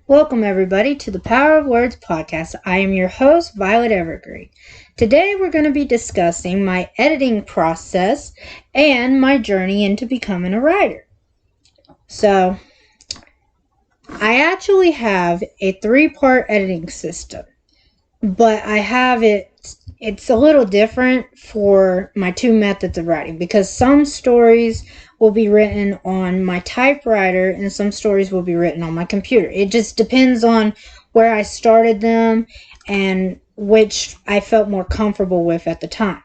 Welcome, everybody, to the Power of Words podcast. I am your host, Violet Evergreen. Today, we're going to be discussing my editing process and my journey into becoming a writer. So, I actually have a 3-part editing system, but it's a little different for my 2 methods of writing because some stories will be written on my typewriter and some stories will be written on my computer. It just depends on where I started them and which I felt more comfortable with at the time.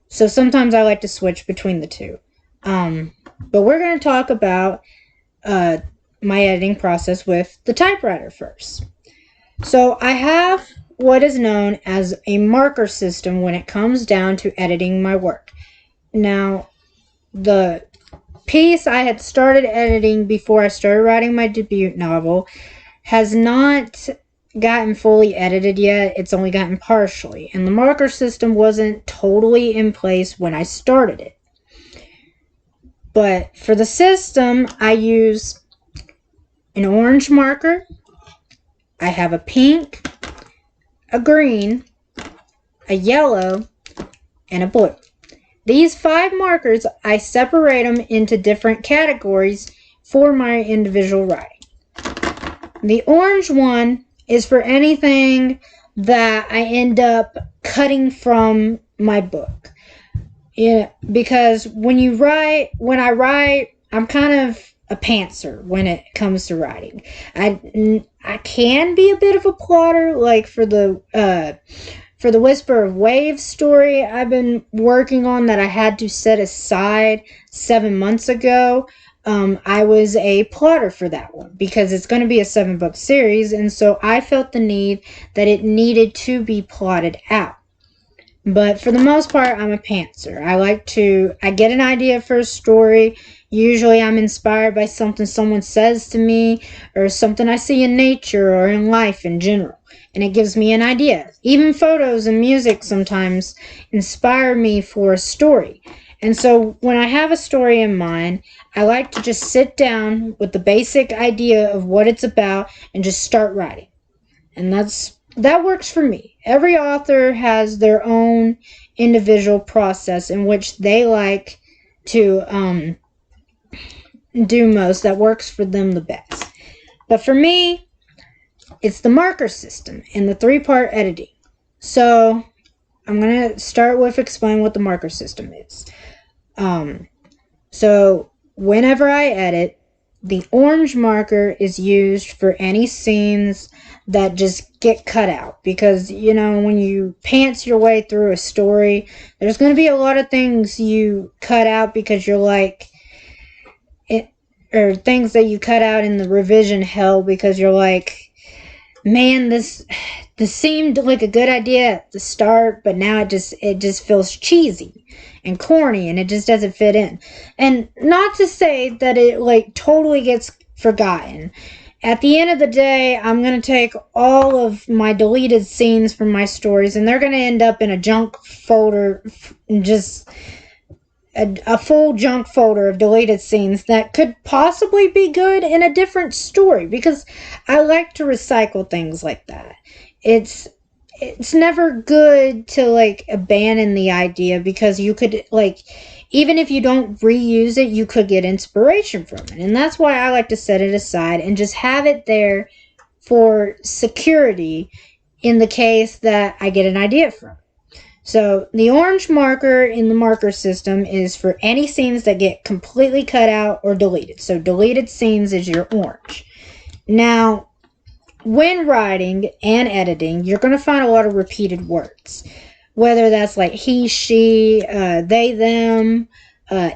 So sometimes I like to switch between the two. But we're going to talk about my editing process with the typewriter first. So I have what is known as a marker system when it comes down to editing my work. Now, the piece I had started editing before I started writing my debut novel has not gotten fully edited yet. It's only gotten partially, and the marker system wasn't totally in place when I started it. But for the system, I use an orange marker, I have a pink, a green, a yellow, and a blue. These 5 markers, I separate them into different categories for my individual writing. The orange one is for anything that I end up cutting from my book. Yeah, because when I write, I'm kind of a pantser when it comes to writing. I can be a bit of a plotter, like for the Whisper of Waves story I've been working on that I had to set aside 7 months ago. I was a plotter for that one because it's going to be a 7-book series, and so I felt the need that it needed to be plotted out. But for the most part, I'm a pantser. I get an idea for a story. Usually I'm inspired by something someone says to me or something I see in nature or in life in general. And it gives me an idea. Even photos and music sometimes inspire me for a story. And so when I have a story in mind, I like to just sit down with the basic idea of what it's about and just start writing. And that works for me. Every author has their own individual process in which they like to do most that works for them the best. But for me, it's the marker system and the 3-part editing. So I'm going to start with explaining what the marker system is. So whenever I edit, the orange marker is used for any scenes that just get cut out. Because, when you pants your way through a story, there's going to be a lot of things you cut out because you're like, or things that you cut out in the revision hell because you're like, man, this seemed like a good idea at the start, but now it just feels cheesy and corny and it just doesn't fit in. And not to say that it totally gets forgotten. At the end of the day, I'm going to take all of my deleted scenes from my stories and they're going to end up in a junk folder, just a full junk folder of deleted scenes that could possibly be good in a different story, because I like to recycle things like that. It's never good to abandon the idea, because you could even if you don't reuse it, you could get inspiration from it. And that's why I like to set it aside and just have it there for security in the case that I get an idea from it. So the orange marker in the marker system is for any scenes that get completely cut out or deleted. So deleted scenes is your orange. Now, when writing and editing, you're going to find a lot of repeated words. Whether that's like he, she, they, them,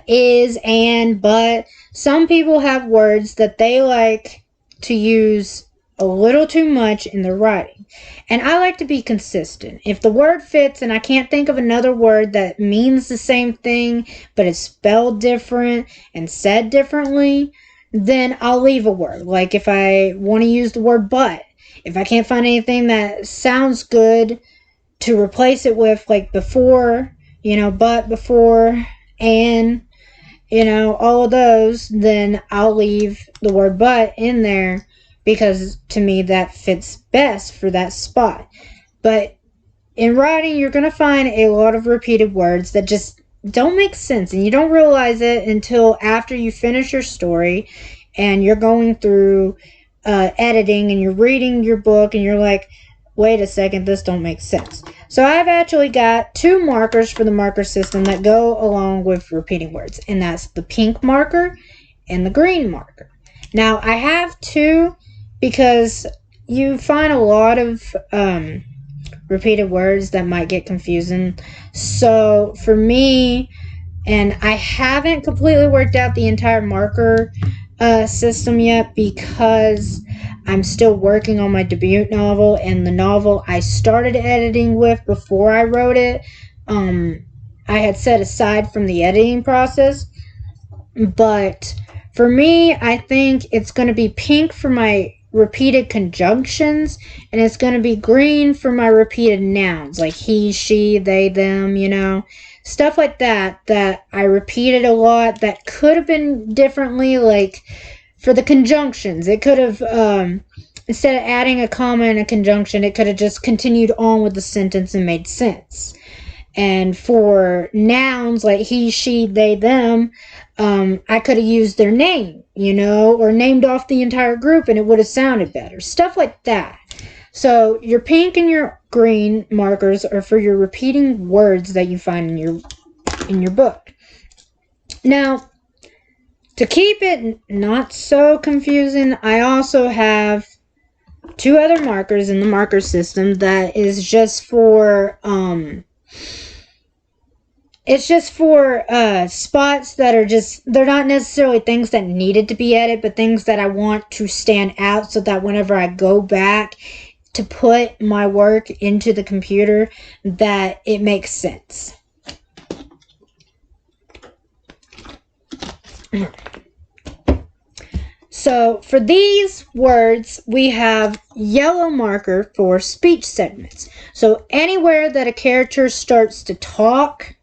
is, and, but. Some people have words that they like to use a little too much in their writing. And I like to be consistent. If the word fits and I can't think of another word that means the same thing, but it's spelled different and said differently, then I'll leave a word. Like if I want to use the word but, if I can't find anything that sounds good to replace it with, like before, but, before, and, all of those, then I'll leave the word but in there because to me that fits best for that spot. But in writing, you're going to find a lot of repeated words that just don't make sense, and you don't realize it until after you finish your story and you're going through editing and you're reading your book and you're like, wait a second, this don't make sense. So I've actually got 2 markers for the marker system that go along with repeating words, and that's the pink marker and the green marker. Now I have 2 because you find a lot of repeated words that might get confusing. So for me, and I haven't completely worked out the entire marker system yet because I'm still working on my debut novel, and the novel I started editing with before I wrote it, I had set aside from the editing process. But for me, I think it's going to be pink for my repeated conjunctions, and it's going to be green for my repeated nouns, like he, she, they, them, stuff like that I repeated a lot that could have been differently. Like for the conjunctions, it could have, instead of adding a comma and a conjunction, it could have just continued on with the sentence and made sense. And for nouns like he, she, they, them, I could have used their name, or named off the entire group, and it would have sounded better. Stuff like that. So your pink and your green markers are for your repeating words that you find in your book. Now, to keep it not so confusing, I also have 2 other markers in the marker system that is just for it's just for spots that are they're not necessarily things that needed to be edited, but things that I want to stand out so that whenever I go back to put my work into the computer, that it makes sense. So for these words, we have yellow marker for speech segments. So anywhere that a character starts to talk,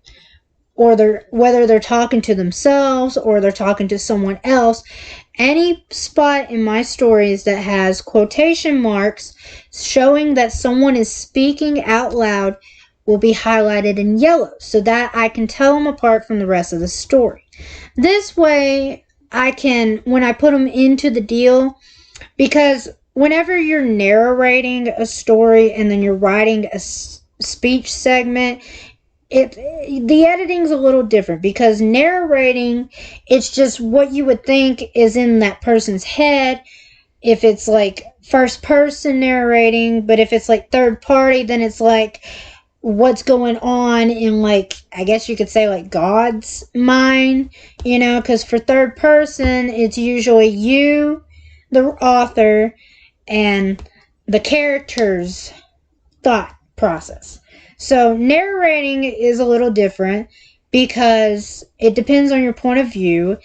or whether they're talking to themselves or they're talking to someone else, any spot in my stories that has quotation marks showing that someone is speaking out loud will be highlighted in yellow so that I can tell them apart from the rest of the story. This way, I can, when I put them into the deal, because whenever you're narrating a story and then you're writing a speech segment, the editing's a little different, because narrating, it's just what you would think is in that person's head if it's like first person narrating, but if it's like third party, then it's like what's going on in, like, I guess you could say, like, God's mind, because for third person, it's usually you, the author, and the character's thought process. So narrating is a little different because it depends on your point of view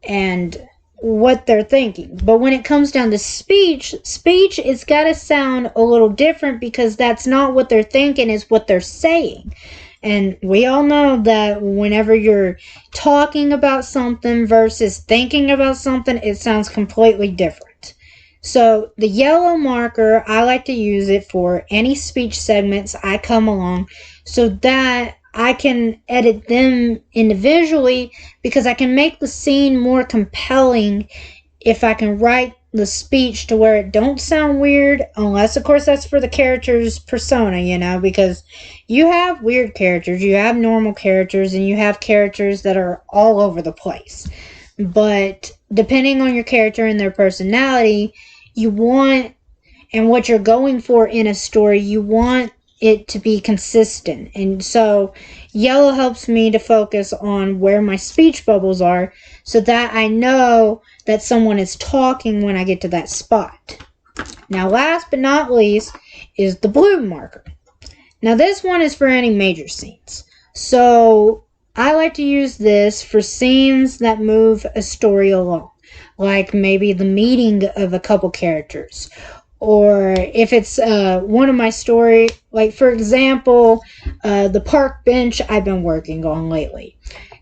and what they're thinking. But when it comes down to speech, it's got to sound a little different because that's not what they're thinking, it's what they're saying. And we all know that whenever you're talking about something versus thinking about something, it sounds completely different. So the yellow marker, I like to use it for any speech segments I come along so that I can edit them individually, because I can make the scene more compelling if I can write the speech to where it don't sound weird, unless of course that's for the character's persona, because you have weird characters, you have normal characters, and you have characters that are all over the place. But depending on your character and their personality, you want, and what you're going for in a story, you want it to be consistent. And so yellow helps me to focus on where my speech bubbles are so that I know that someone is talking when I get to that spot. Now, last but not least is the blue marker. Now, this one is for any major scenes. So I like to use this for scenes that move a story along, like maybe the meeting of a couple characters, or if it's one of my story, like for example, the park bench I've been working on lately.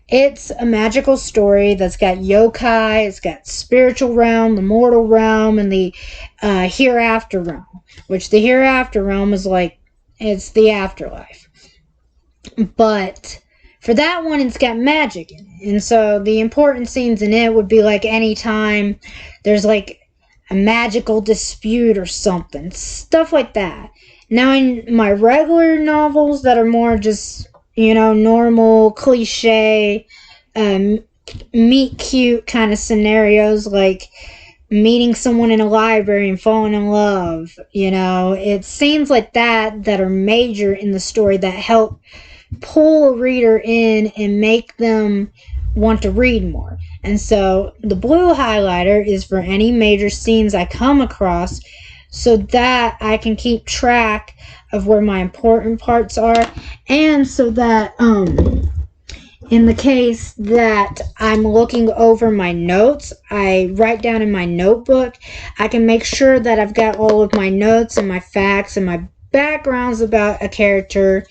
It's a magical story that's got yokai, it's got spiritual realm, the mortal realm, and the hereafter realm. Which the hereafter realm is like, it's the afterlife. But for that one, it's got magic in it. And so the important scenes in it would be like anytime there's like a magical dispute or something. Stuff like that. Now, in my regular novels that are more just, normal, cliche, meet cute kind of scenarios, like meeting someone in a library and falling in love, it's scenes like that are major in the story that help pull a reader in and make them want to read more. And so the blue highlighter is for any major scenes I come across so that I can keep track of where my important parts are, and so that in the case that I'm looking over my notes, I write down in my notebook, I can make sure that I've got all of my notes and my facts and my backgrounds about a character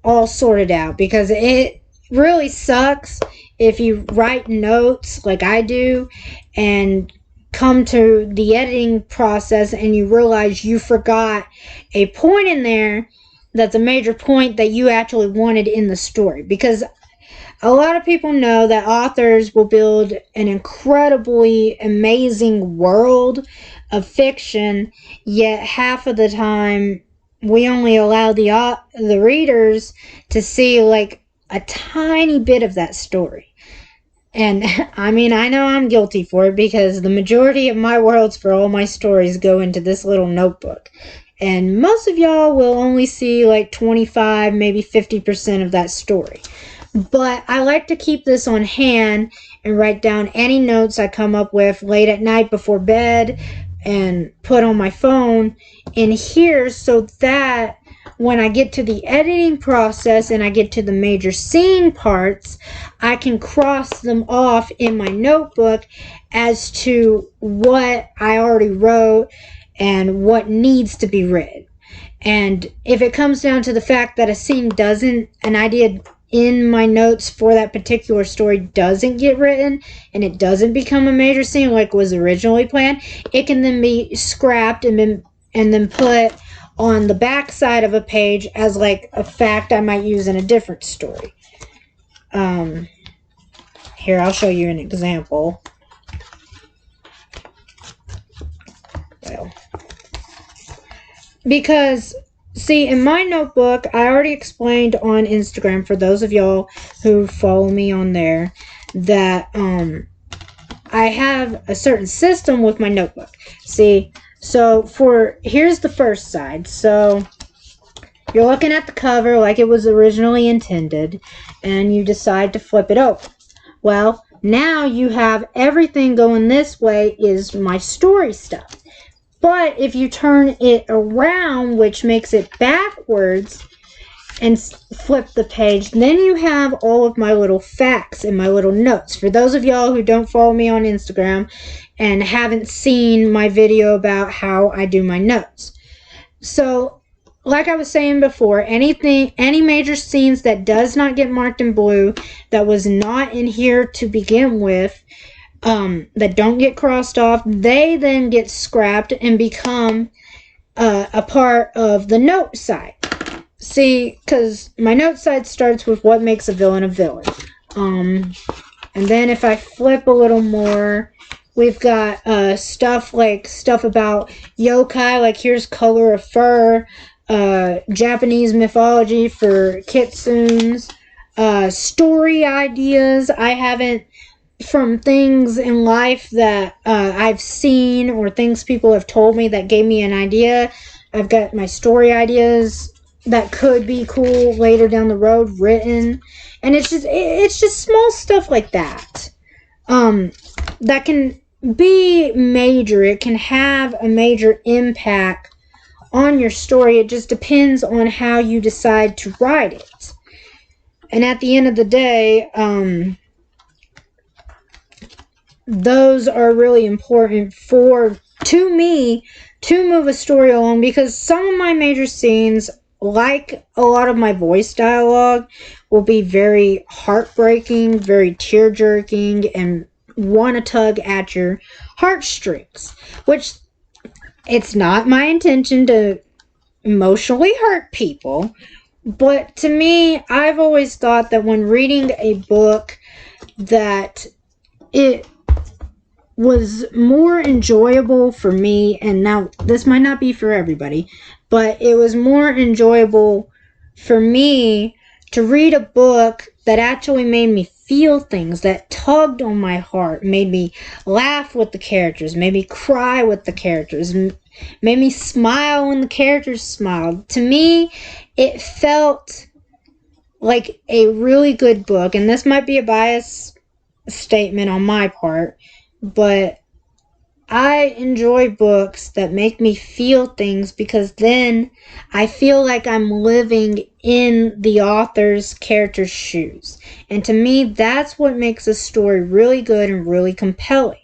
all sorted out, because it really sucks if you write notes like I do and come to the editing process and you realize you forgot a point in there that's a major point that you actually wanted in the story. Because a lot of people know that authors will build an incredibly amazing world of fiction, yet half of the time we only allow the readers to see like a tiny bit of that story. And I mean, I know I'm guilty for it because the majority of my worlds for all my stories go into this little notebook. And most of y'all will only see like 25, maybe 50% of that story. But I like to keep this on hand and write down any notes I come up with late at night before bed and put on my phone in here, so that when I get to the editing process and I get to the major scene parts, I can cross them off in my notebook as to what I already wrote and what needs to be written. And if it comes down to the fact that a scene doesn't, an idea in my notes for that particular story doesn't get written and it doesn't become a major scene like was originally planned, it can then be scrapped and then put on the back side of a page as like a fact I might use in a different story. Here, I'll show you an example. Well, because see, in my notebook, I already explained on Instagram, for those of y'all who follow me on there, that I have a certain system with my notebook. See, so here's the first side. So you're looking at the cover like it was originally intended, and you decide to flip it over. Well, now you have everything going this way is my story stuff. But if you turn it around, which makes it backwards, and flip the page, then you have all of my little facts and my little notes. For those of y'all who don't follow me on Instagram and haven't seen my video about how I do my notes. So, like I was saying before, any major scenes that does not get marked in blue, that was not in here to begin with, that don't get crossed off, they then get scrapped and become a part of the note side. See, because my note side starts with what makes a villain a villain. And then if I flip a little more, we've got stuff about yokai, like here's color of fur, Japanese mythology for kitsunes, story ideas I haven't, from things in life that I've seen or things people have told me that gave me an idea. I've got my story ideas that could be cool later down the road written, and it's just small stuff like that that can be major. It can have a major impact on your story. It just depends on how you decide to write it. And at the end of the day, those are really important to me to move a story along, because some of my major scenes like a lot of my voice dialogue, will be very heartbreaking, very tear-jerking, and want to tug at your heartstrings, which it's not my intention to emotionally hurt people. But to me, I've always thought that when reading a book that it was more enjoyable for me, and now this might not be for everybody, but it was more enjoyable for me to read a book that actually made me feel things, that tugged on my heart, made me laugh with the characters, made me cry with the characters, made me smile when the characters smiled. To me, it felt like a really good book, and this might be a biased statement on my part, but I enjoy books that make me feel things, because then I feel like I'm living in the author's character's shoes. And to me, that's what makes a story really good and really compelling.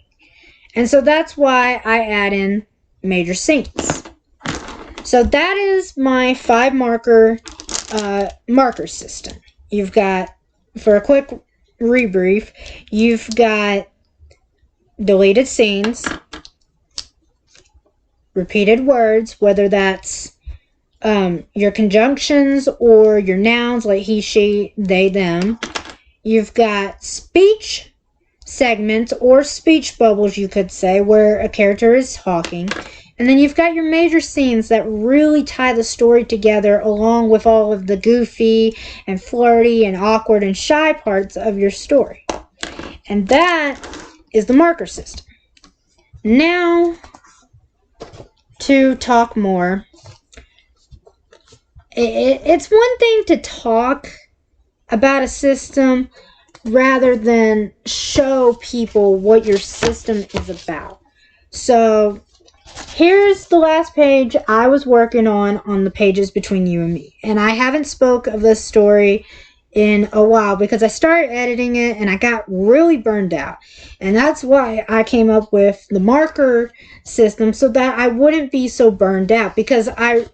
And so that's why I add in major scenes. So that is my 5 marker system. You've got, for a quick rebrief, you've got deleted scenes, repeated words, whether that's your conjunctions or your nouns like he, she, they, them. You've got speech segments or speech bubbles, you could say, where a character is talking. And then you've got your major scenes that really tie the story together, along with all of the goofy and flirty and awkward and shy parts of your story. And that is the marker system. Now, to talk more. It's one thing to talk about a system rather than show people what your system is about. So, here's the last page I was working on the pages between you and me. And I haven't spoke of this story in a while because I started editing it and I got really burned out. And that's why I came up with the marker system, so that I wouldn't be so burned out, because I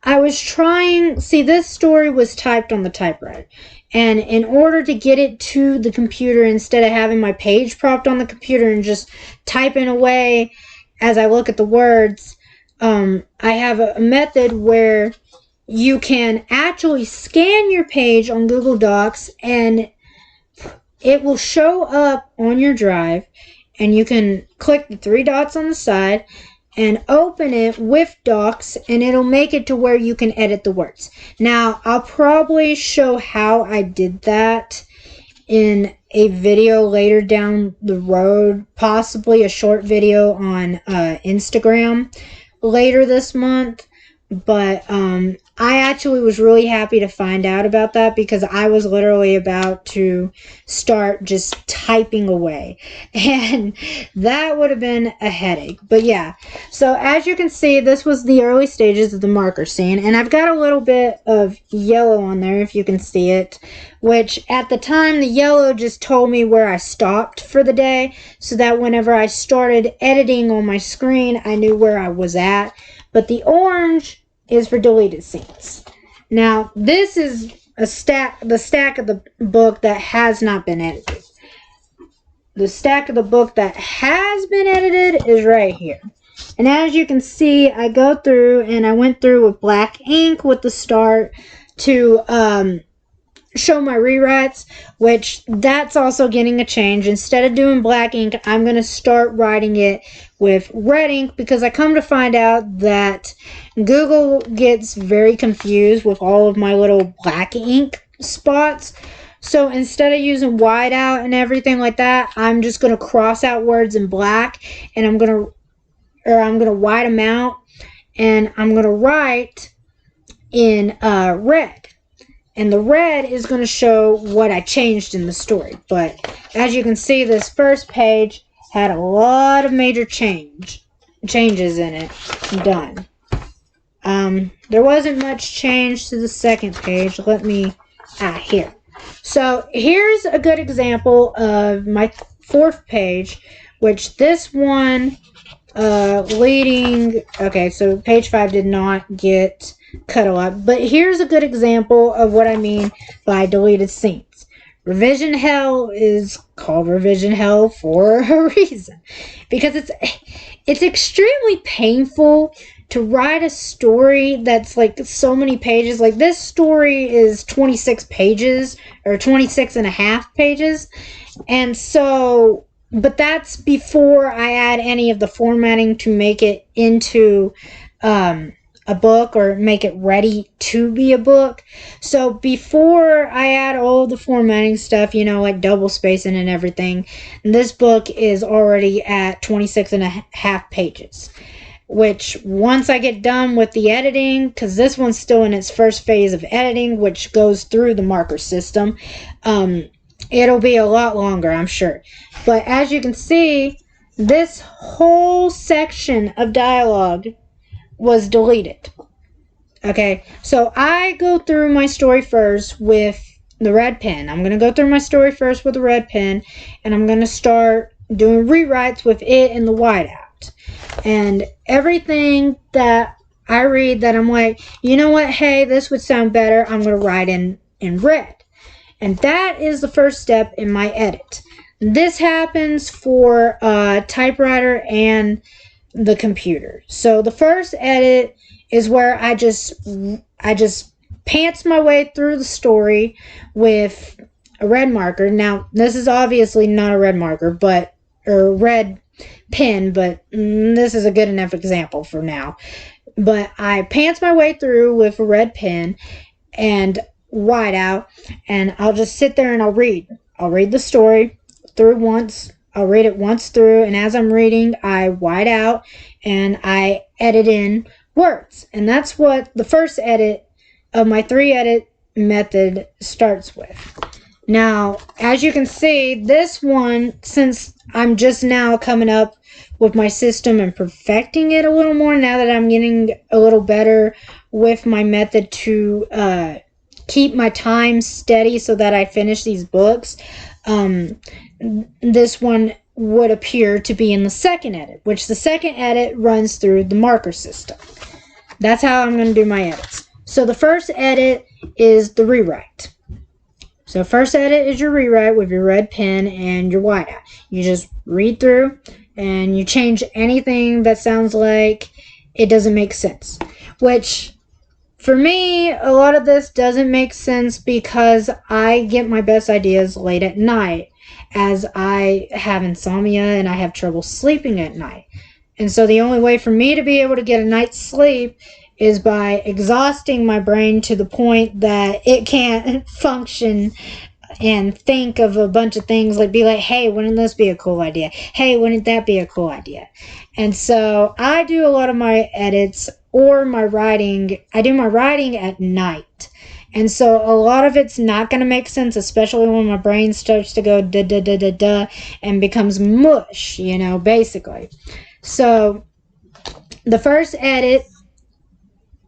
was trying, see, this story was typed on the typewriter, and in order to get it to the computer, instead of having my page propped on the computer and just typing away as I look at the words, I have a method where you can actually scan your page on Google Docs and it will show up on your drive, and you can click the 3 dots on the side and open it with Docs, and it'll make it to where you can edit the words. Now, I'll probably show how I did that in a video later down the road, possibly a short video on Instagram later this month. But I actually was really happy to find out about that, because I was literally about to start just typing away, and that would have been a headache. But yeah, so as you can see, this was the early stages of the marker scene, and I've got a little bit of yellow on there if you can see it, which at the time the yellow just told me where I stopped for the day, so that whenever I started editing on my screen, I knew where I was at. But the orange is for deleted scenes. Now, this is the stack of the book that has not been edited. The stack of the book that has been edited is right here. And as you can see, I go through and I went through with black ink with the start to show my rewrites, which that's also getting a change. Instead of doing black ink, I'm going to start writing it with red ink, because I come to find out that Google gets very confused with all of my little black ink spots. So instead of using whiteout and everything like that, I'm just going to cross out words in black, and I'm going to white them out, and I'm going to write in red. And the red is going to show what I changed in the story. But as you can see, this first page had a lot of major changes in it done. There wasn't much change to the second page. Let me, here. So here's a good example of my 4th page, which this one, okay, so page 5 did not get cut a lot. But here's a good example of what I mean by deleted scenes. Revision hell is called revision hell for a reason, because it's extremely painful to write a story that's like so many pages. Like this story is 26 pages or 26 and a half pages. And so, but that's before I add any of the formatting to make it into a book or make it ready to be a book. So before I add all the formatting stuff, you know, like double spacing and everything, this book is already at 26 and a half pages. Which once I get done with the editing, because this one's still in its first phase of editing, which goes through the marker system, it'll be a lot longer, I'm sure. But as you can see, this whole section of dialogue was deleted. Okay, so I go through my story first with the red pen. I'm going to go through my story first with the red pen, and I'm going to start doing rewrites with it in the whiteout. And everything that I read that I'm like, you know what, hey, this would sound better, I'm going to write in red. And that is the first step in my edit. This happens for typewriter and the computer. So the first edit is where I just pants my way through the story with a red marker. Now, this is obviously not a red marker, but or red pen, but this is a good enough example for now. But I pants my way through with a red pen and whiteout, and I'll just sit there and I'll read the story through once. I'll read it once through, and as I'm reading, I white out and I edit in words. And that's what the first edit of my 3-edit method starts with. Now, as you can see, this one, since I'm just now coming up with my system and perfecting it a little more, now that I'm getting a little better with my method to keep my time steady so that I finish these books, this one would appear to be in the second edit, which the second edit runs through the marker system. That's how I'm going to do my edits. So the first edit is the rewrite. So first edit is your rewrite with your red pen and your whiteout. You just read through and you change anything that sounds like it doesn't make sense. Which, for me, a lot of this doesn't make sense because I get my best ideas late at night, as I have insomnia and I have trouble sleeping at night. And so the only way for me to be able to get a night's sleep is by exhausting my brain to the point that it can't function and think of a bunch of things, like be like, hey, wouldn't this be a cool idea? Hey, wouldn't that be a cool idea? And so I do a lot of my edits or my writing. I do my writing at night. And so a lot of it's not going to make sense, especially when my brain starts to go da da da da da and becomes mush, you know, basically. So the first edit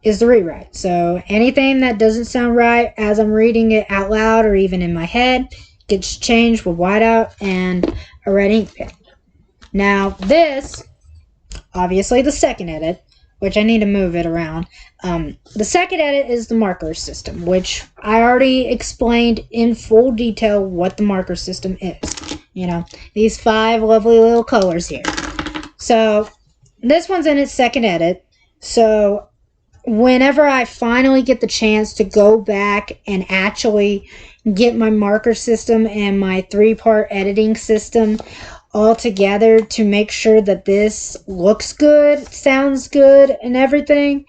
is the rewrite. So anything that doesn't sound right as I'm reading it out loud or even in my head gets changed with whiteout and a red ink pen. Now this, obviously the second edit, which I need to move it around. The second edit is the marker system, which I already explained in full detail what the marker system is. You know, these 5 lovely little colors here. So this one's in its second edit. So whenever I finally get the chance to go back and actually get my marker system and my 3-part editing system all together to make sure that this looks good, sounds good, and everything,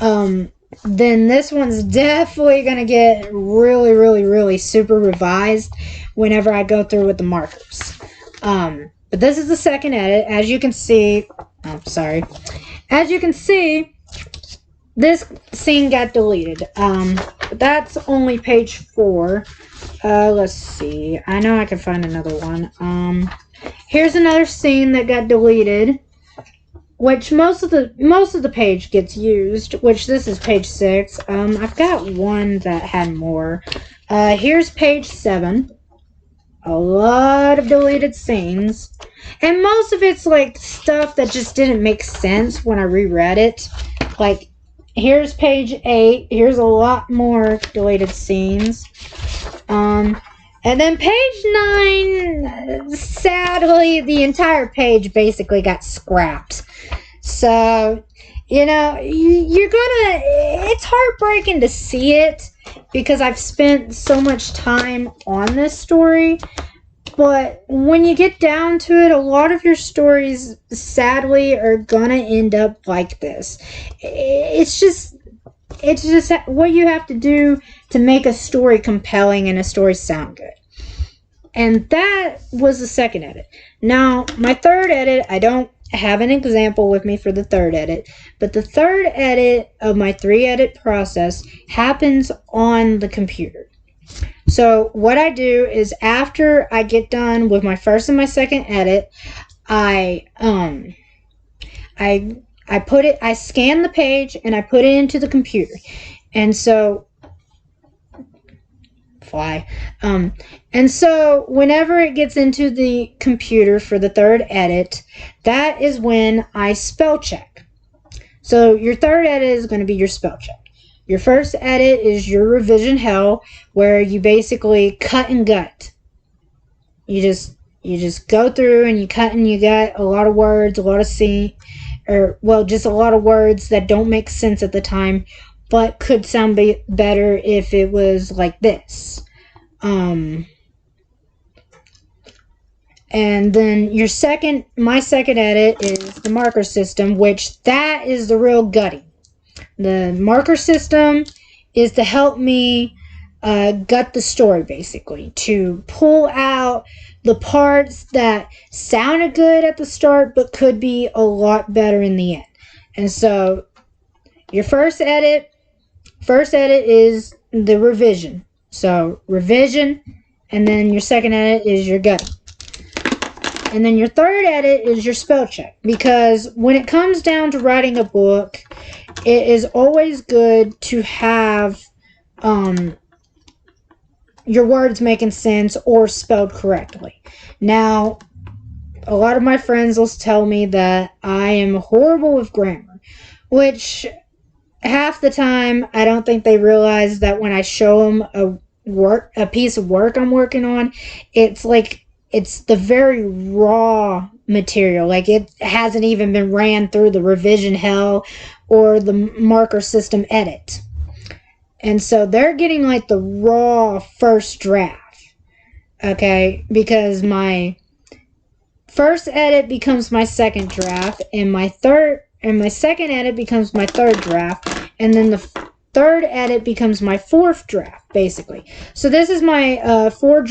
then this one's definitely going to get really, really, really super revised whenever I go through with the markers. But this is the second edit. As you can see, as you can see, this scene got deleted. But that's only page 4. Let's see. I know I can find another one. Here's another scene that got deleted, which most of the page gets used, which this is page 6. I've got one that had more. Here's page 7. A lot of deleted scenes. And most of it's like stuff that just didn't make sense when I reread it. Like, here's page 8. Here's a lot more deleted scenes. And then page 9, sadly, the entire page basically got scrapped. So, you're gonna, it's heartbreaking to see it because I've spent so much time on this story. But when you get down to it, a lot of your stories, sadly, are gonna end up like this. It's just what you have to do to make a story compelling and a story sound good. And that was the second edit. Now, my third edit, I don't have an example with me for the third edit, but the third edit of my 3-edit process happens on the computer. So what I do is after I get done with my first and my second edit, I scan the page and I put it into the computer. And so and so whenever it gets into the computer for the third edit, that is when I spell check. So your third edit is going to be your spell check. Your first edit is your revision hell, where you basically cut and gut. You just go through and you cut and you gut a lot of words, a lot of just a lot of words that don't make sense at the time, but could sound better if it was like this. And then my second edit is the marker system, which that is the real gutting. The marker system is to help me gut the story, basically, to pull out the parts that sounded good at the start but could be a lot better in the end. And so your first edit is the revision. So revision, and then your second edit is your gutting. And then your third edit is your spell check. Because when it comes down to writing a book, it is always good to have your words making sense or spelled correctly. Now, a lot of my friends will tell me that I am horrible with grammar, which half the time I don't think they realize that when I show them a piece of work I'm working on, it's like it's the very raw material. Like it hasn't even been ran through the revision hell or the marker system edit. And so they're getting like the raw first draft. Okay? Because my first edit becomes my second draft, and my second edit becomes my third draft, and then the third edit becomes my fourth draft, basically. So this is my four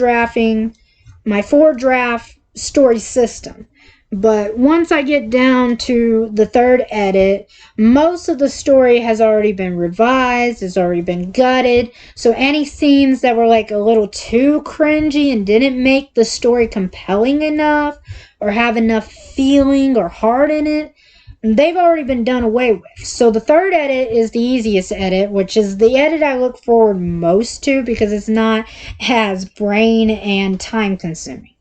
draft story system. But once I get down to the third edit, most of the story has already been revised, has already been gutted. So any scenes that were like a little too cringy and didn't make the story compelling enough or have enough feeling or heart in it, they've already been done away with. So the third edit is the easiest edit, which is the edit I look forward most to because it's not as brain and time consuming.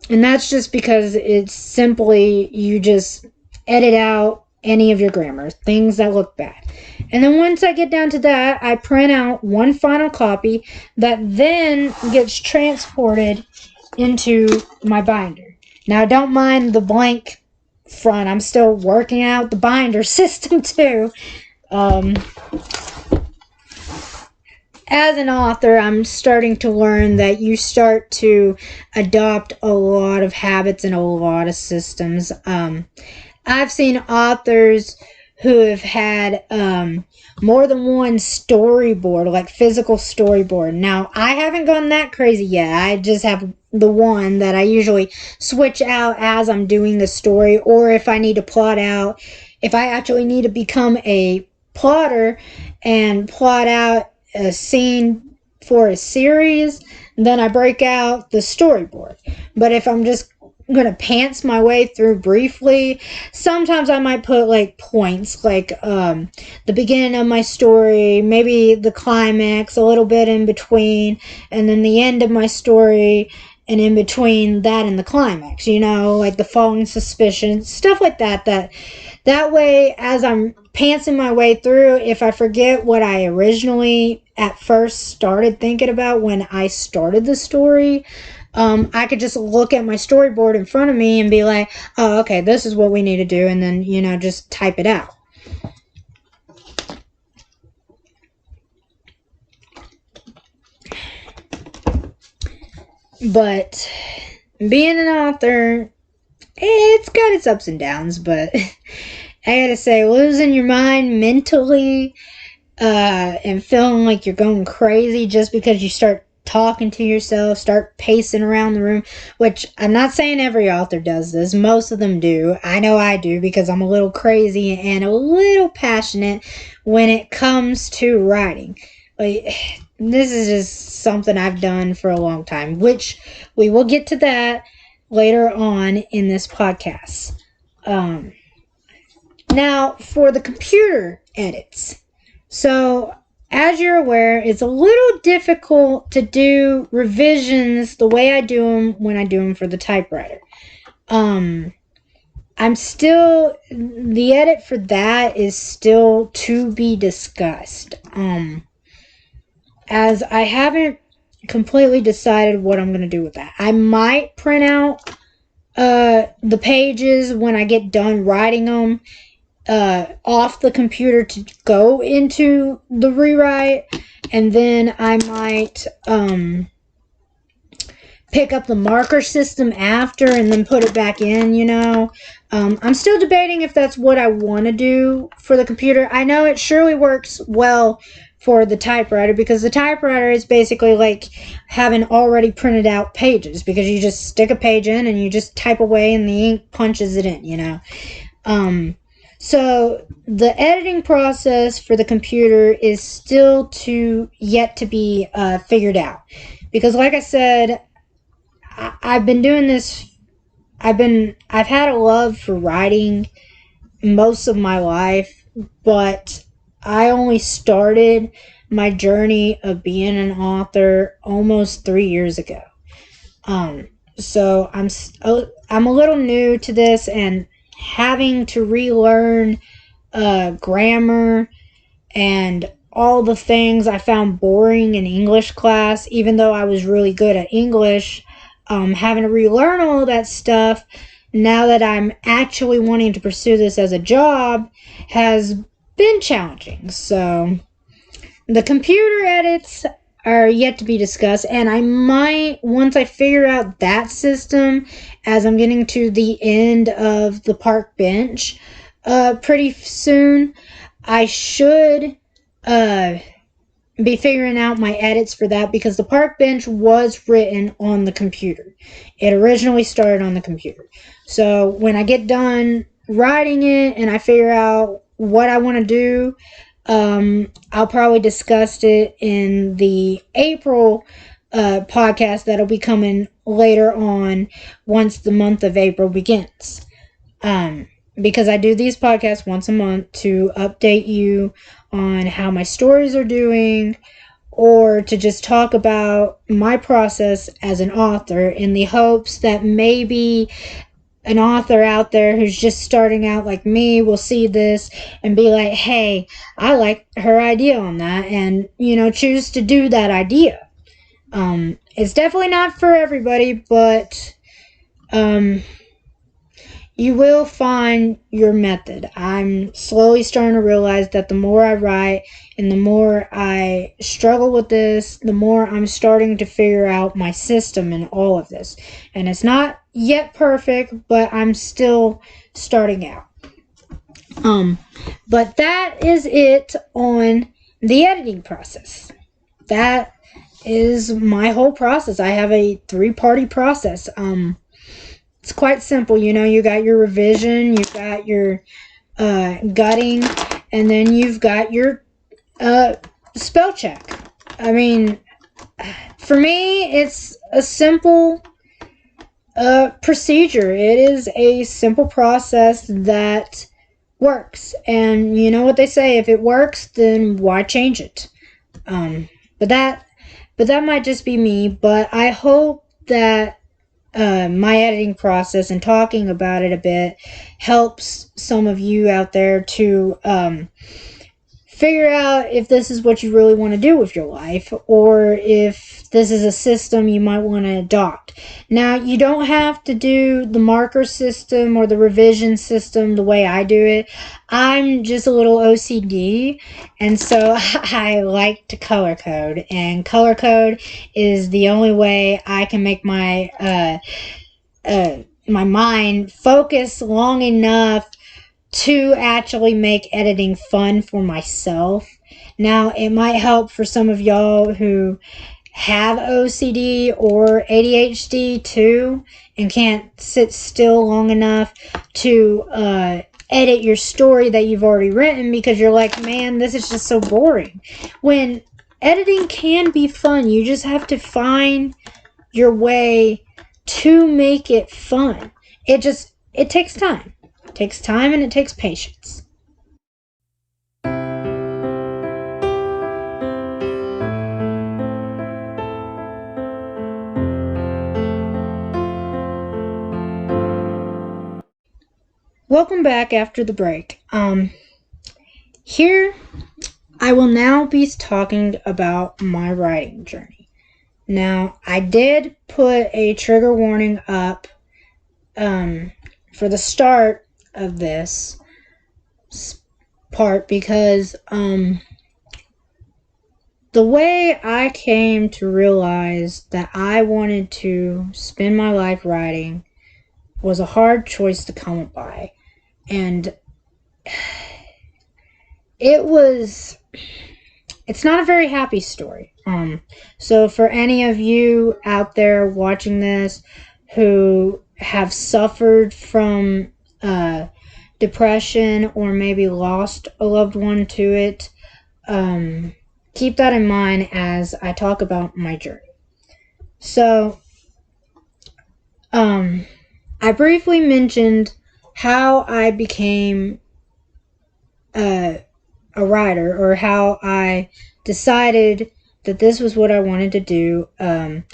And that's just because it's simply you just edit out any of your grammar, things that look bad. And then once I get down to that, I print out one final copy that then gets transported into my binder. Now, don't mind the blank front. I'm still working out the binder system too. As an author, I'm starting to learn that you start to adopt a lot of habits and a lot of systems. I've seen authors who have had more than one storyboard, like physical storyboard. Now, I haven't gone that crazy yet. I just have the one that I usually switch out as I'm doing the story, or if I need to plot out, if I actually need to become a plotter and plot out a scene for a series, then I break out the storyboard. But if I'm just gonna pants my way through briefly, sometimes I might put like points, like the beginning of my story, maybe the climax, a little bit in between, and then the end of my story, and in between that and the climax, like the falling suspicion, stuff like that. That way, as I'm pantsing my way through, if I forget what I originally at first started thinking about when I started the story, I could just look at my storyboard in front of me and be like, oh, okay, this is what we need to do, and then, just type it out. But being an author, it's got its ups and downs, but I gotta say, losing your mind mentally and feeling like you're going crazy just because you start talking to yourself, start pacing around the room, which I'm not saying every author does this. Most of them do. I know I do because I'm a little crazy and a little passionate when it comes to writing. Like, this is just something I've done for a long time, which we will get to that later on in this podcast. Now, for the computer edits. So, as you're aware, it's a little difficult to do revisions the way I do them when I do them for the typewriter. The edit for that is still to be discussed. As I haven't completely decided what I'm going to do with that. I might print out the pages when I get done writing them off the computer to go into the rewrite, and then I might pick up the marker system after and then put it back in. I'm still debating if that's what I want to do for the computer. I know it surely works well for the typewriter, because the typewriter is basically like having already printed out pages, because you just stick a page in and you just type away and the ink punches it in. So the editing process for the computer is still yet to be figured out, because like I said, I've been doing this. I've had a love for writing most of my life, but I only started my journey of being an author almost 3 years ago. So I'm a little new to this and having to relearn grammar and all the things I found boring in English class, even though I was really good at English. Having to relearn all that stuff now that I'm actually wanting to pursue this as a job has been challenging. So the computer edits are yet to be discussed, and I might, once I figure out that system, as I'm getting to the end of the park bench pretty soon, I should be figuring out my edits for that, because the park bench was written on the computer. It originally started on the computer. So when I get done writing it and I figure out what I want to do, I'll probably discuss it in the April podcast that'll be coming later on once the month of April begins. Because I do these podcasts once a month to update you on how my stories are doing, or to just talk about my process as an author, in the hopes that maybe an author out there who's just starting out like me will see this and be like, hey, I like her idea on that, and choose to do that idea. It's definitely not for everybody, but you will find your method. I'm slowly starting to realize that the more I write and the more I struggle with this, the more I'm starting to figure out my system in all of this. And it's not yet perfect, but I'm still starting out. But that is it on the editing process. That is my whole process. I have a 3-party process. It's quite simple. You got your revision, you've got your gutting, and then you've got your spell check. I mean, for me, it's a simple procedure. It is a simple process that works. And you know what they say, if it works, then why change it? But that might just be me, but I hope that my editing process and talking about it a bit helps some of you out there to figure out if this is what you really want to do with your life, or if this is a system you might want to adopt. Now, you don't have to do the marker system or the revision system the way I do it. I'm just a little OCD, and so I like to color code, and color code is the only way I can make my my mind focus long enough to actually make editing fun for myself. Now, it might help for some of y'all who have OCD or ADHD too and can't sit still long enough to edit your story that you've already written, because you're like, man, this is just so boring. When editing can be fun, you just have to find your way to make it fun. It takes time. It takes time and it takes patience. Welcome back after the break. Here I will now be talking about my writing journey. Now, I did put a trigger warning up for the start of this part, because the way I came to realize that I wanted to spend my life writing was a hard choice to come by. And it's not a very happy story. So for any of you out there watching this who have suffered from depression or maybe lost a loved one to it, keep that in mind as I talk about my journey. So, I briefly mentioned how I became a writer, or how I decided that this was what I wanted to do on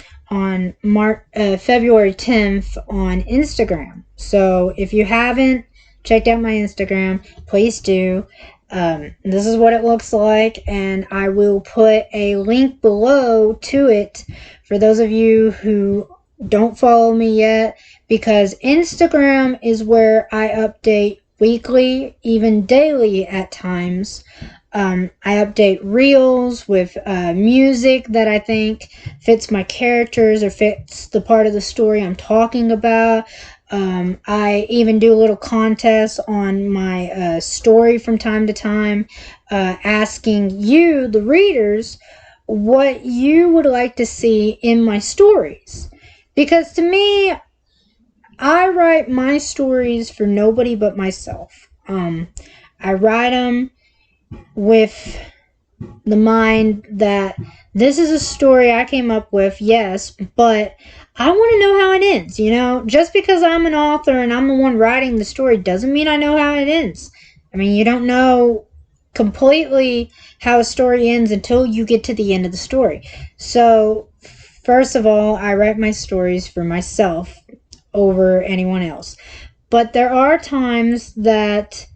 February 10th on Instagram. So if you haven't checked out my Instagram, please do. This is what it looks like, and I will put a link below to it for those of you who don't follow me yet, because Instagram is where I update weekly, even daily at times. I update reels with music that I think fits my characters or fits the part of the story I'm talking about. I even do a little contest on my story from time to time, asking you, the readers, what you would like to see in my stories. Because to me, I write my stories for nobody but myself. I write them with the mind that this is a story I came up with, yes, but I want to know how it ends, you know? Just because I'm an author and I'm the one writing the story doesn't mean I know how it ends. I mean, you don't know completely how a story ends until you get to the end of the story. So, first of all, I write my stories for myself over anyone else. But there are times that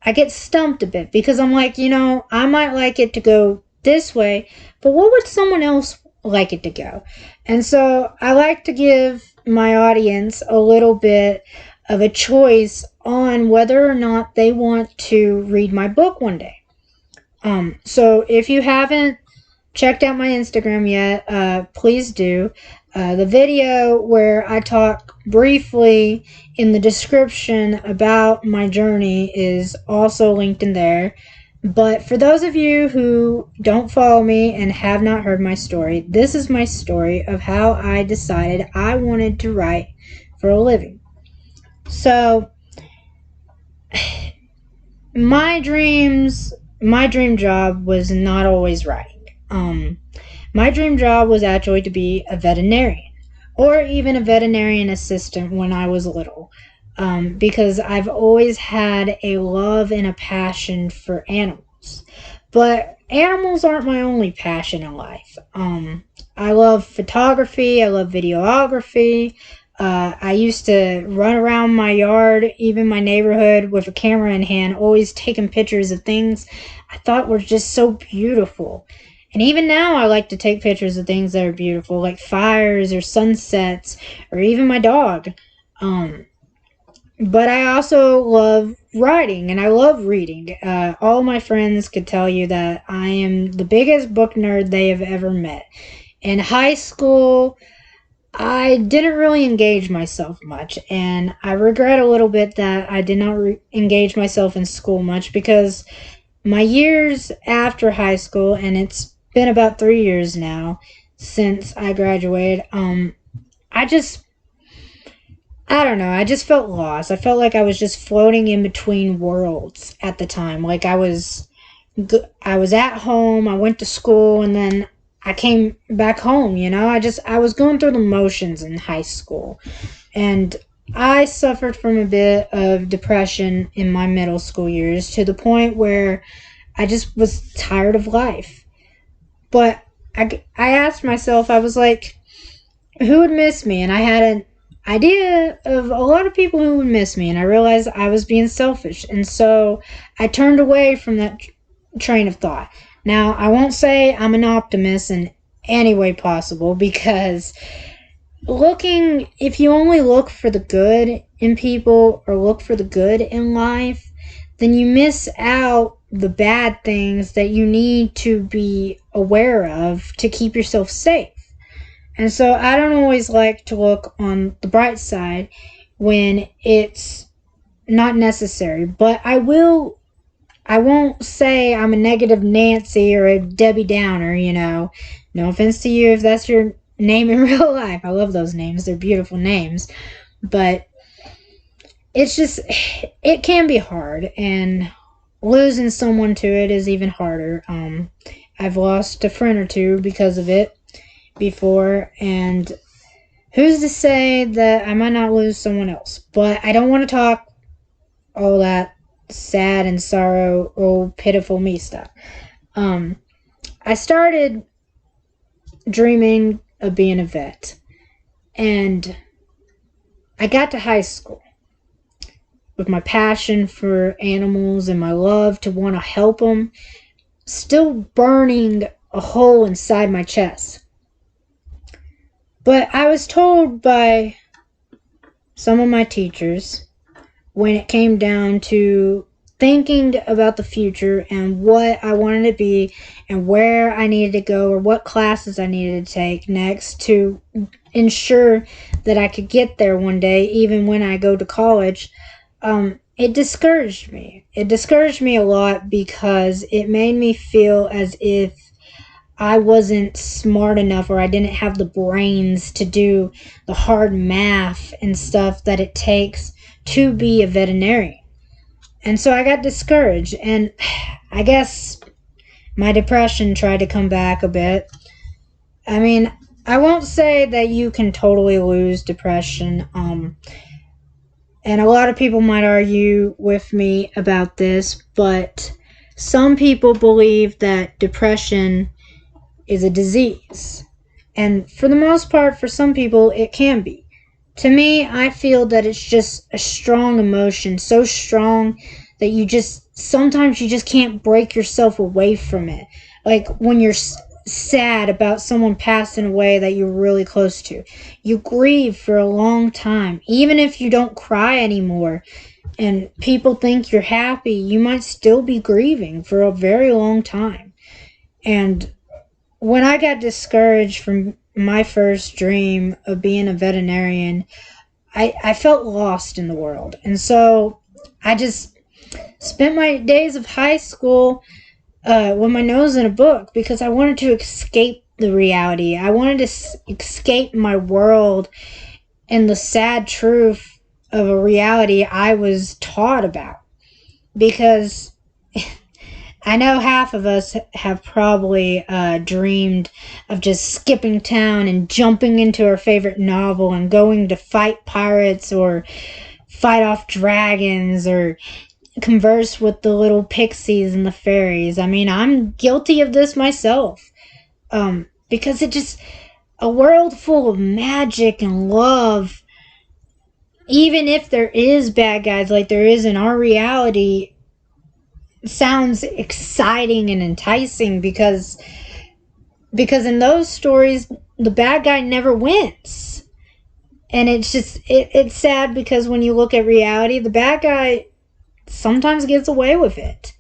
I get stumped a bit, because I'm like, you know, I might like it to go this way, but what would someone else like it to go? And so I like to give my audience a little bit of a choice on whether or not they want to read my book one day. So if you haven't checked out my Instagram yet, please do. The video where I talk briefly in the description about my journey is also linked in there. But for those of you who don't follow me and have not heard my story, this is my story of how I decided I wanted to write for a living. So, my dream job was not always writing. My dream job was actually to be a veterinarian, or even a veterinarian assistant when I was little, because I've always had a love and a passion for animals. But animals aren't my only passion in life. I love photography, I love videography, I used to run around my yard, even my neighborhood, with a camera in hand, always taking pictures of things I thought were just so beautiful. And even now, I like to take pictures of things that are beautiful, like fires or sunsets, or even my dog. Um, but I also love writing and I love reading. All my friends could tell you that I am the biggest book nerd they have ever met. In high school, I didn't really engage myself much, and I regret a little bit that I did not engage myself in school much because my years after high school, and it's been about 3 years now since I graduated, I just, I don't know, I just felt lost. I felt like I was just floating in between worlds at the time. Like I was at home, I went to school, and then I came back home, you know? I was going through the motions in high school. And I suffered from a bit of depression in my middle school years to the point where I just was tired of life. But I asked myself, I was like, who would miss me? And I had an idea of a lot of people who would miss me, and I realized I was being selfish. And so I turned away from that train of thought. Now, I won't say I'm an optimist in any way possible because if you only look for the good in people or look for the good in life, then you miss out the bad things that you need to be aware of to keep yourself safe. And so I don't always like to look on the bright side when it's not necessary, but I won't say I'm a negative Nancy or a Debbie Downer, you know. No offense to you if that's your name in real life. I love those names. They're beautiful names. But it's just, it can be hard. And losing someone to it is even harder. I've lost a friend or two because of it before. And who's to say that I might not lose someone else? But I don't want to talk all that sad and sorrow, oh pitiful me stuff. I started dreaming of being a vet, and I got to high school with my passion for animals and my love to want to help them still burning a hole inside my chest. But I was told by some of my teachers, when it came down to thinking about the future and what I wanted to be and where I needed to go or what classes I needed to take next to ensure that I could get there one day, even when I go to college, it discouraged me. It discouraged me a lot because it made me feel as if I wasn't smart enough or I didn't have the brains to do the hard math and stuff that it takes to be a veterinarian. And so I got discouraged, and I guess my depression tried to come back a bit. I mean, I won't say that you can totally lose depression, and a lot of people might argue with me about this, but some people believe that depression is a disease. And for the most part, for some people, it can be. To me, I feel that it's just a strong emotion, so strong that sometimes you just can't break yourself away from it. Like when you're sad about someone passing away that you're really close to. You grieve for a long time. Even if you don't cry anymore and people think you're happy, you might still be grieving for a very long time. And when I got discouraged from my first dream of being a veterinarian, I felt lost in the world. And so I just spent my days of high school with my nose in a book because I wanted to escape the reality. I wanted to escape my world and the sad truth of a reality I was taught about. Because I know half of us have probably dreamed of just skipping town and jumping into our favorite novel and going to fight pirates or fight off dragons or converse with the little pixies and the fairies. I mean, I'm guilty of this myself. Because a world full of magic and love even if there is bad guys like there is in our reality, sounds exciting and enticing because in those stories the bad guy never wins. And it's sad because when you look at reality, the bad guy sometimes gets away with it.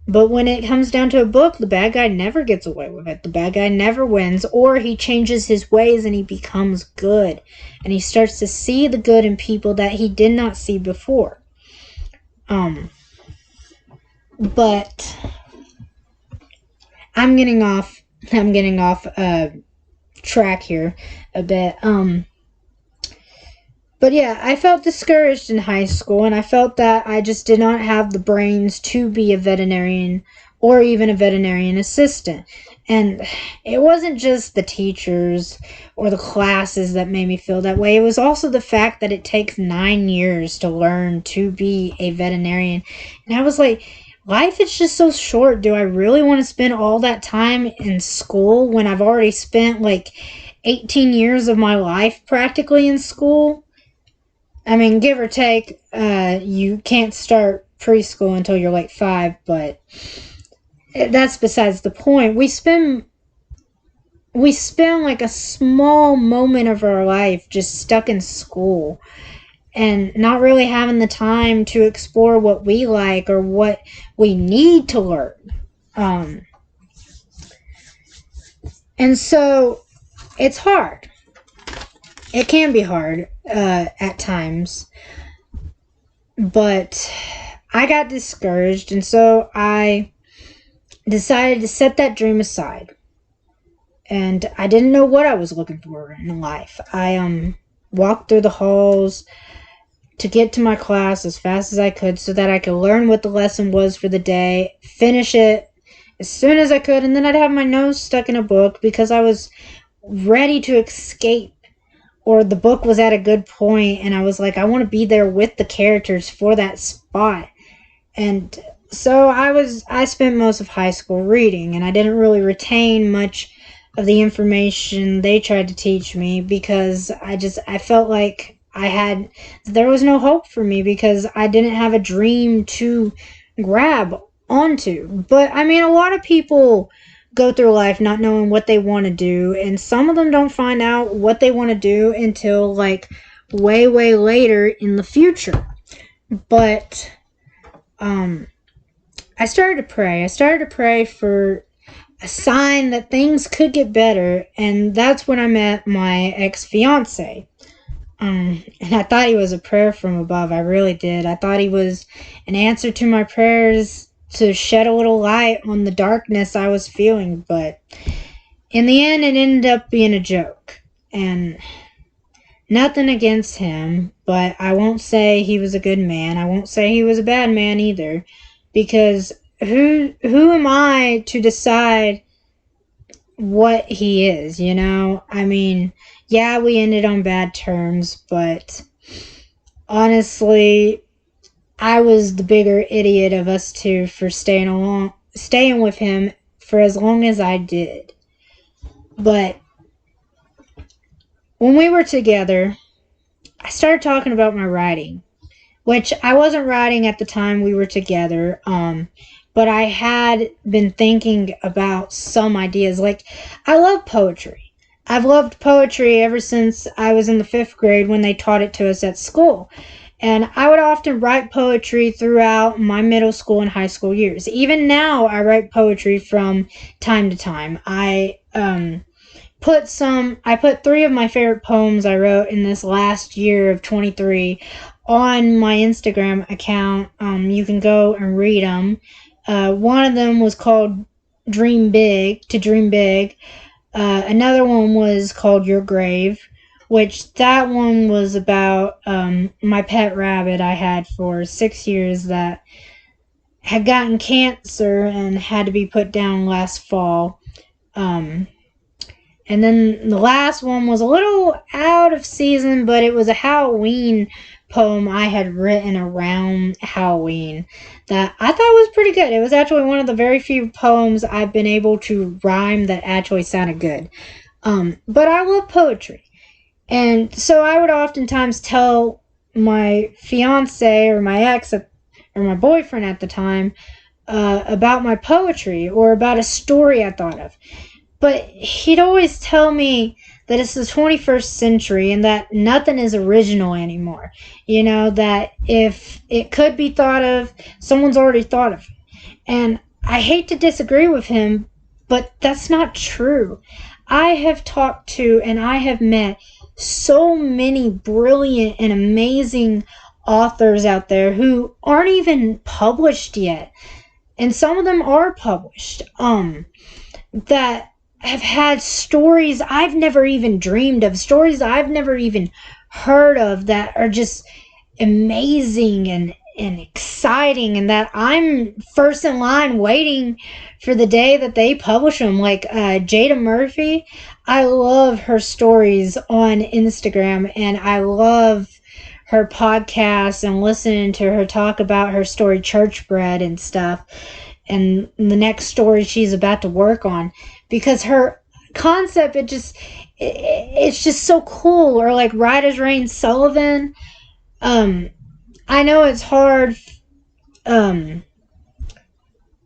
But when it comes down to a book, the bad guy never gets away with it. The bad guy never wins, or he changes his ways and he becomes good. And he starts to see the good in people that he did not see before. But I'm getting off track here a bit. But yeah, I felt discouraged in high school, and I felt that I just did not have the brains to be a veterinarian or even a veterinarian assistant. And it wasn't just the teachers or the classes that made me feel that way. It was also the fact that it takes 9 years to learn to be a veterinarian. And I was like, life is just so short. Do I really want to spend all that time in school when I've already spent like 18 years of my life practically in school? I mean, give or take, you can't start preschool until you're like 5, but that's besides the point. We spend like a small moment of our life just stuck in school and not really having the time to explore what we like or what we need to learn. And so it's hard. It can be hard at times. But I got discouraged, and so I decided to set that dream aside. And I didn't know what I was looking for in life. I walked through the halls to get to my class as fast as I could so that I could learn what the lesson was for the day, finish it as soon as I could, and then I'd have my nose stuck in a book because I was ready to escape, or the book was at a good point and I was like, I want to be there with the characters for that spot. And so I spent most of high school reading, and I didn't really retain much of the information they tried to teach me because I felt like there was no hope for me because I didn't have a dream to grab onto. But I mean, a lot of people go through life not knowing what they want to do, and some of them don't find out what they want to do until like way later in the future. But I started to pray for a sign that things could get better, and that's when I met my ex-fiance. And I thought he was a prayer from above. I really did. I thought he was an answer to my prayers to shed a little light on the darkness I was feeling, but in the end it ended up being a joke. And nothing against him, but I won't say he was a good man. I won't say he was a bad man either, because who am I to decide what he is, you know? I mean, yeah, we ended on bad terms, but honestly, I was the bigger idiot of us two for staying with him for as long as I did. But when we were together, I started talking about my writing, which I wasn't writing at the time we were together, but I had been thinking about some ideas. Like, I love poetry. I've loved poetry ever since I was in the 5th grade when they taught it to us at school. And I would often write poetry throughout my middle school and high school years. Even now, I write poetry from time to time. I put 3 of my favorite poems I wrote in this last year of 23 on my Instagram account. You can go and read them. One of them was called Dream Big, to Dream Big. Another one was called Your Grave, which that one was about my pet rabbit I had for 6 years that had gotten cancer and had to be put down last fall. And then the last one was a little out of season, but it was a Halloween poem I had written around Halloween that I thought was pretty good. It was actually one of the very few poems I've been able to rhyme that actually sounded good. But I love poetry. And so I would oftentimes tell my fiance or my ex or my boyfriend at the time about my poetry or about a story I thought of. But he'd always tell me that it's the 21st century and that nothing is original anymore. You know, that if it could be thought of, someone's already thought of it. And I hate to disagree with him, but that's not true. I have talked to and I have met so many brilliant and amazing authors out there who aren't even published yet. And some of them are published. That have had stories I've never even dreamed of, stories I've never even heard of that are just amazing and exciting, and that I'm first in line waiting for the day that they publish them. Like Jada Murphy, I love her stories on Instagram, and I love her podcast and listening to her talk about her story Church Bread and stuff, and the next story she's about to work on, because her concept, it's just so cool. Or like Ryder's Rain Sullivan. I know it's hard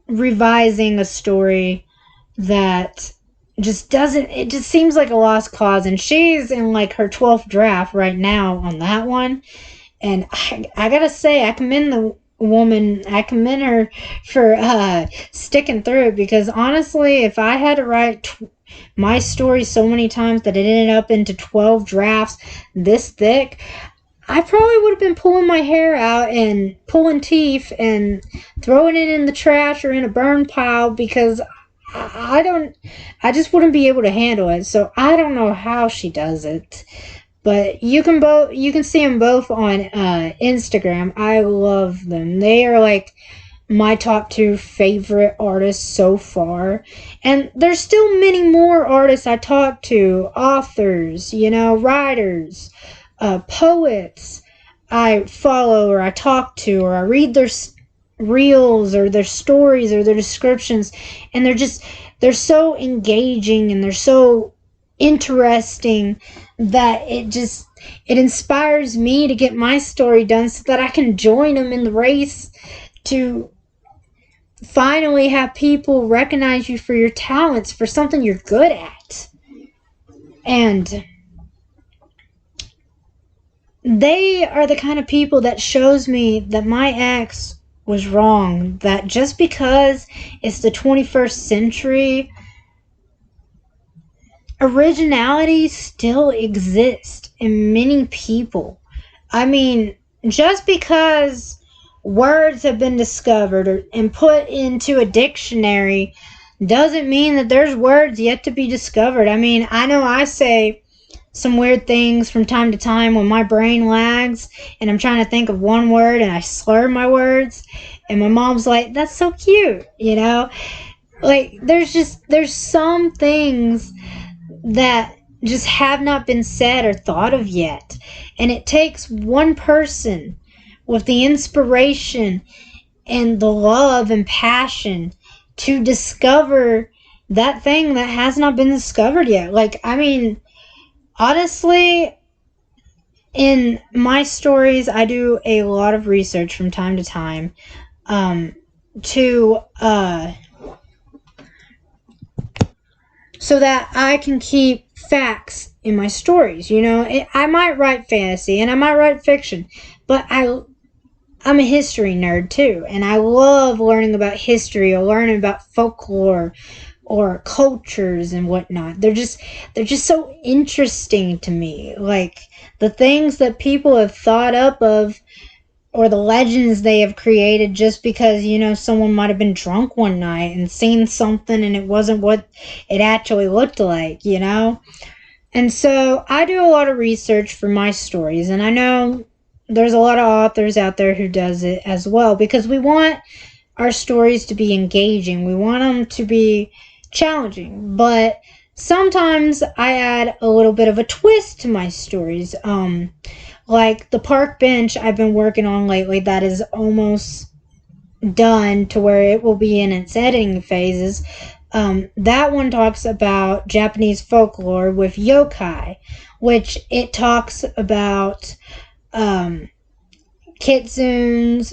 revising a story that it just seems like a lost cause, and she's in like her 12th draft right now on that one. And I gotta say, I commend the woman, I commend her for sticking through it, because honestly, if I had to write my story so many times that it ended up into 12 drafts this thick, I probably would have been pulling my hair out and pulling teeth and throwing it in the trash or in a burn pile, because I just wouldn't be able to handle it. So I don't know how she does it. But you can see them both on Instagram. I love them. They are like my top 2 favorite artists so far. And there's still many more artists I talk to, authors, writers, poets I follow or I talk to, or I read their reels or their stories or their descriptions, and they're so engaging and they're so interesting that it inspires me to get my story done so that I can join them in the race to finally have people recognize you for your talents, for something you're good at. And they are the kind of people that shows me that my ex was wrong, that just because it's the 21st century, originality still exists in many people. I mean, just because words have been discovered and put into a dictionary doesn't mean that there's words yet to be discovered. I mean, I know I say some weird things from time to time when my brain lags and I'm trying to think of one word and I slur my words, and my mom's like, that's so cute, like there's some things that just have not been said or thought of yet, and it takes one person with the inspiration and the love and passion to discover that thing that has not been discovered yet. Like, I mean, honestly, in my stories, I do a lot of research from time to time so that I can keep facts in my stories. I might write fantasy and I might write fiction, but I'm a history nerd too, and I love learning about history or learning about folklore or cultures and whatnot. They're just so interesting to me. Like the things that people have thought up of, or the legends they have created just because, someone might have been drunk one night and seen something and it wasn't what it actually looked like, And so I do a lot of research for my stories, and I know there's a lot of authors out there who does it as well, because we want our stories to be engaging. We want them to be challenging, but sometimes I add a little bit of a twist to my stories. Like the park bench I've been working on lately, that is almost done to where it will be in its editing phases. That one talks about Japanese folklore with yokai, which it talks about kitsunes.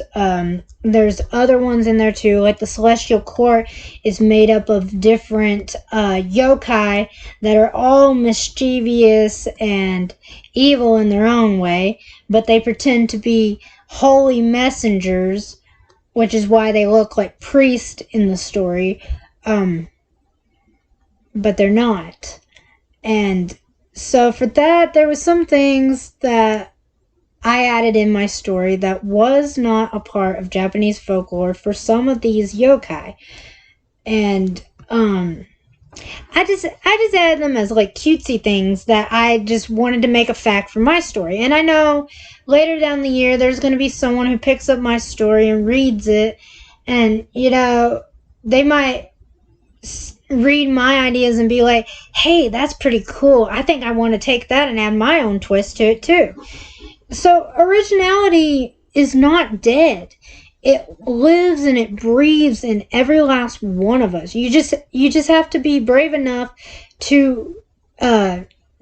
There's other ones in there too, like the Celestial Court is made up of different yokai that are all mischievous and evil in their own way, but they pretend to be holy messengers, which is why they look like priests in the story, but they're not. And so for that, there was some things that I added in my story that was not a part of Japanese folklore for some of these yokai. And I just added them as like cutesy things that I just wanted to make a fact for my story. And I know later down the year there's going to be someone who picks up my story and reads it, and they might read my ideas and be like, hey, that's pretty cool. I think I want to take that and add my own twist to it too. So originality is not dead. It lives and it breathes in every last one of us. You just have to be brave enough to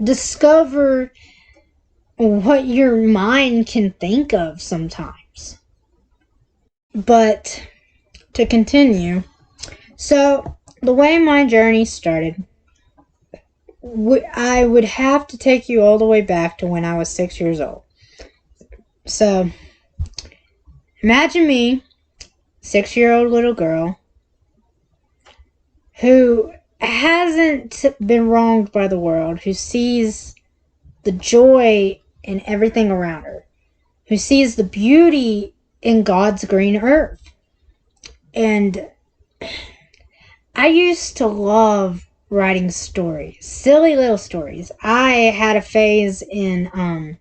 discover what your mind can think of sometimes. But to continue, so the way my journey started, I would have to take you all the way back to when I was 6 years old. So imagine me, 6-year-old little girl, who hasn't been wronged by the world, who sees the joy in everything around her, who sees the beauty in God's green earth. And I used to love writing stories, silly little stories. I had a phase in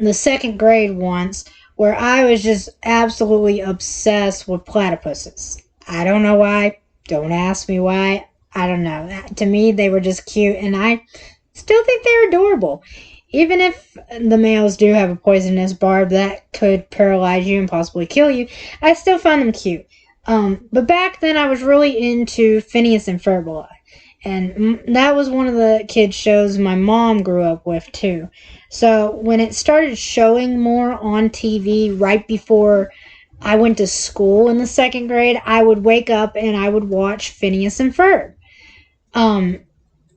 the second grade once where I was just absolutely obsessed with platypuses. I don't know why. Don't ask me why. I don't know. To me, they were just cute, and I still think they're adorable. Even if the males do have a poisonous barb that could paralyze you and possibly kill you, I still find them cute. But back then, I was really into Phineas and Ferb, and that was one of the kids' shows my mom grew up with, too. So when it started showing more on TV right before I went to school in the second grade, I would wake up and I would watch Phineas and Ferb.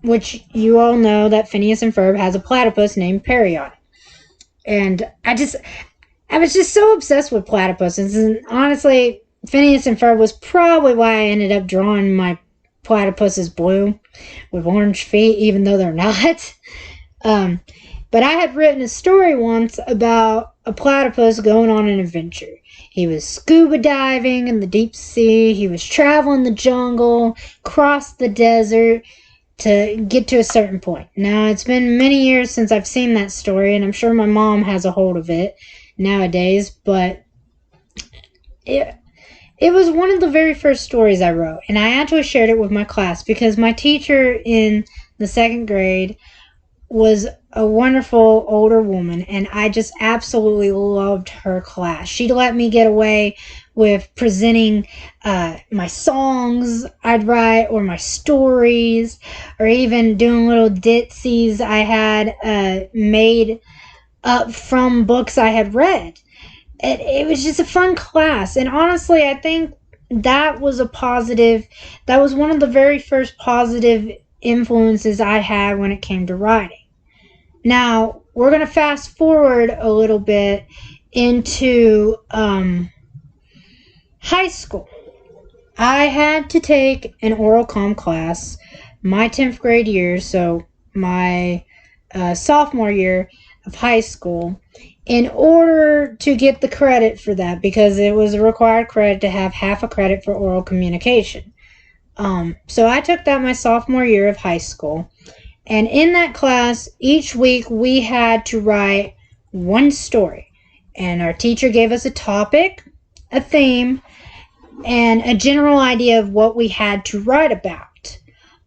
Which you all know that Phineas and Ferb has a platypus named Perry on it. And I was just so obsessed with platypuses. And honestly, Phineas and Ferb was probably why I ended up drawing my platypuses blue with orange feet, even though they're not. But I had written a story once about a platypus going on an adventure. He was scuba diving in the deep sea. He was traveling the jungle, crossed the desert to get to a certain point. Now, it's been many years since I've seen that story, and I'm sure my mom has a hold of it nowadays, but it was one of the very first stories I wrote, and I actually shared it with my class because my teacher in the second grade was a wonderful older woman, and I just absolutely loved her class. She'd let me get away with presenting my songs I'd write, or my stories, or even doing little ditsies I had made up from books I had read. It was just a fun class, and honestly, I think that was one of the very first positive influences I had when it came to writing. Now, we're going to fast forward a little bit into high school. I had to take an oral comm class my 10th grade year, so my sophomore year of high school, in order to get the credit for that, because it was a required credit to have half a credit for oral communication. So I took that my sophomore year of high school. And in that class, each week we had to write one story. And our teacher gave us a topic, a theme, and a general idea of what we had to write about.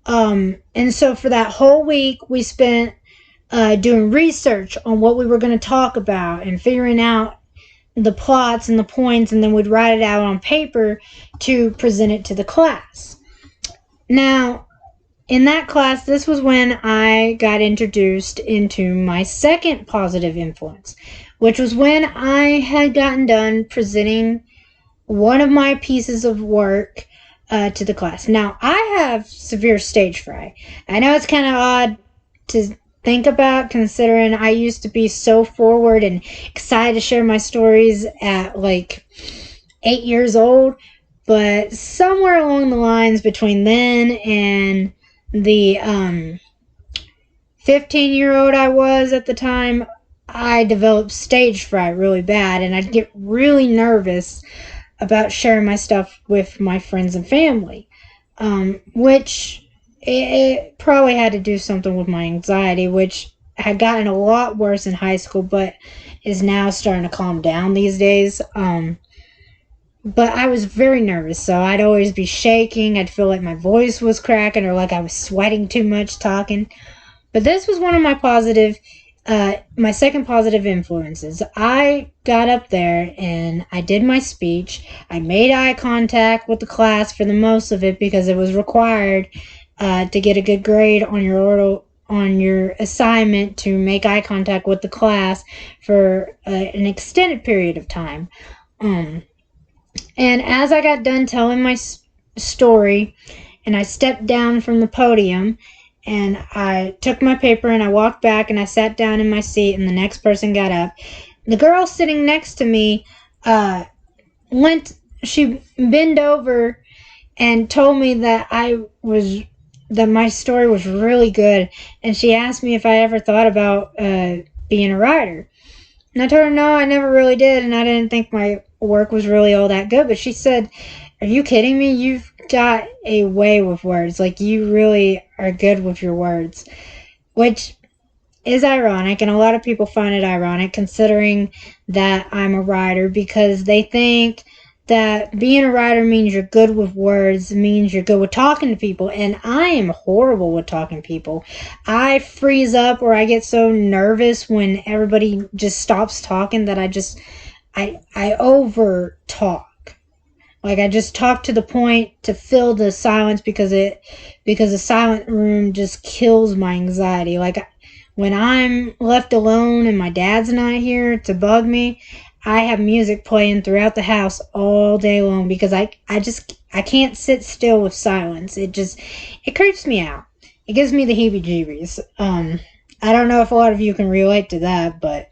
And so for that whole week, we spent doing research on what we were going to talk about and figuring out the plots and the points, and then we'd write it out on paper to present it to the class. Now, in that class, this was when I got introduced into my second positive influence, which was when I had gotten done presenting one of my pieces of work to the class. Now, I have severe stage fright. I know it's kind of odd to think about, considering I used to be so forward and excited to share my stories at like 8 years old, but somewhere along the lines between then and the 15-year-old I was at the time, I developed stage fright really bad, and I'd get really nervous about sharing my stuff with my friends and family, which it probably had to do something with my anxiety, which had gotten a lot worse in high school, but is now starting to calm down these days. But I was very nervous, so I'd always be shaking. I'd feel like my voice was cracking or like I was sweating too much talking. But this was one of my second positive influences. I got up there and I did my speech. I made eye contact with the class for the most of it because it was required to get a good grade on your assignment to make eye contact with the class for an extended period of time. And as I got done telling my story, and I stepped down from the podium, and I took my paper and I walked back and I sat down in my seat, and the next person got up. The girl sitting next to me she bent over and told me that my story was really good, and she asked me if I ever thought about being a writer. And I told her no, I never really did, and I didn't think my work was really all that good. But she said, "Are you kidding me? You've got a way with words. Like, you really are good with your words." Which is ironic, and a lot of people find it ironic considering that I'm a writer, because they think that being a writer means you're good with words, means you're good with talking to people, and I am horrible with talking to people. I freeze up, or I get so nervous when everybody just stops talking that I over talk. Like, I just talk to the point to fill the silence because a silent room just kills my anxiety. Like, when I'm left alone and my dad's not here to bug me, I have music playing throughout the house all day long because I can't sit still with silence. It creeps me out. It gives me the heebie-jeebies. I don't know if a lot of you can relate to that, but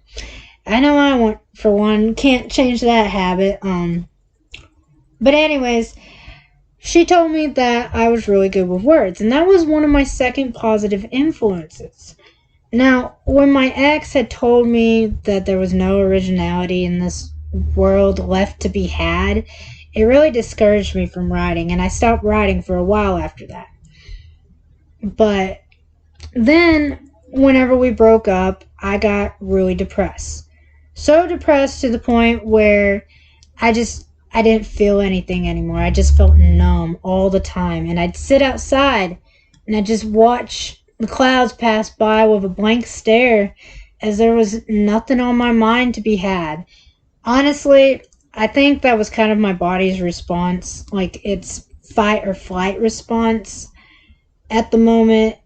I know I, for one, can't change that habit. But anyways, she told me that I was really good with words, and that was one of my second positive influences. Now, when my ex had told me that there was no originality in this world left to be had, it really discouraged me from writing, and I stopped writing for a while after that. But then, whenever we broke up, I got really depressed. So depressed to the point where I didn't feel anything anymore. I just felt numb all the time, and I'd sit outside and I'd just watch the clouds passed by with a blank stare, as there was nothing on my mind to be had. Honestly, I think that was kind of my body's response, like its fight or flight response at the moment,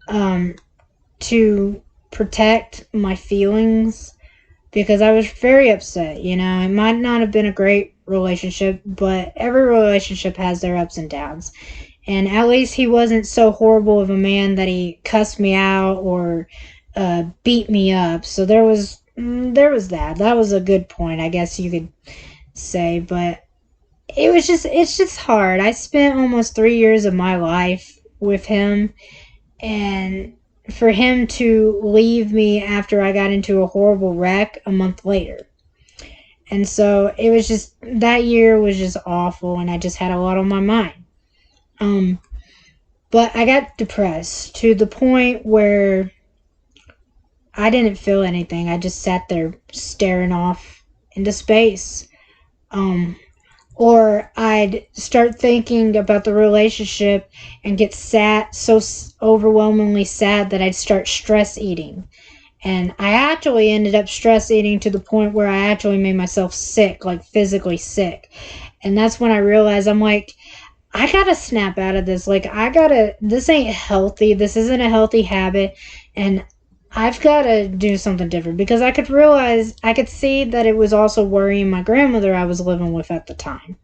to protect my feelings, because I was very upset. It might not have been a great relationship, but every relationship has their ups and downs. And at least he wasn't so horrible of a man that he cussed me out or beat me up. So there was that. That was a good point, I guess you could say. But it's just hard. I spent almost 3 years of my life with him, and for him to leave me after I got into a horrible wreck a month later. And so it was just, that year was just awful, and I just had a lot on my mind. But I got depressed to the point where I didn't feel anything. I just sat there staring off into space. Or I'd start thinking about the relationship and get sad, so overwhelmingly sad that I'd start stress eating. And I actually ended up stress eating to the point where I actually made myself sick, like physically sick. And that's when I realized, I'm like, I gotta snap out of this. Like, this ain't healthy. This isn't a healthy habit. And I've got to do something different because I could see that it was also worrying my grandmother I was living with at the time.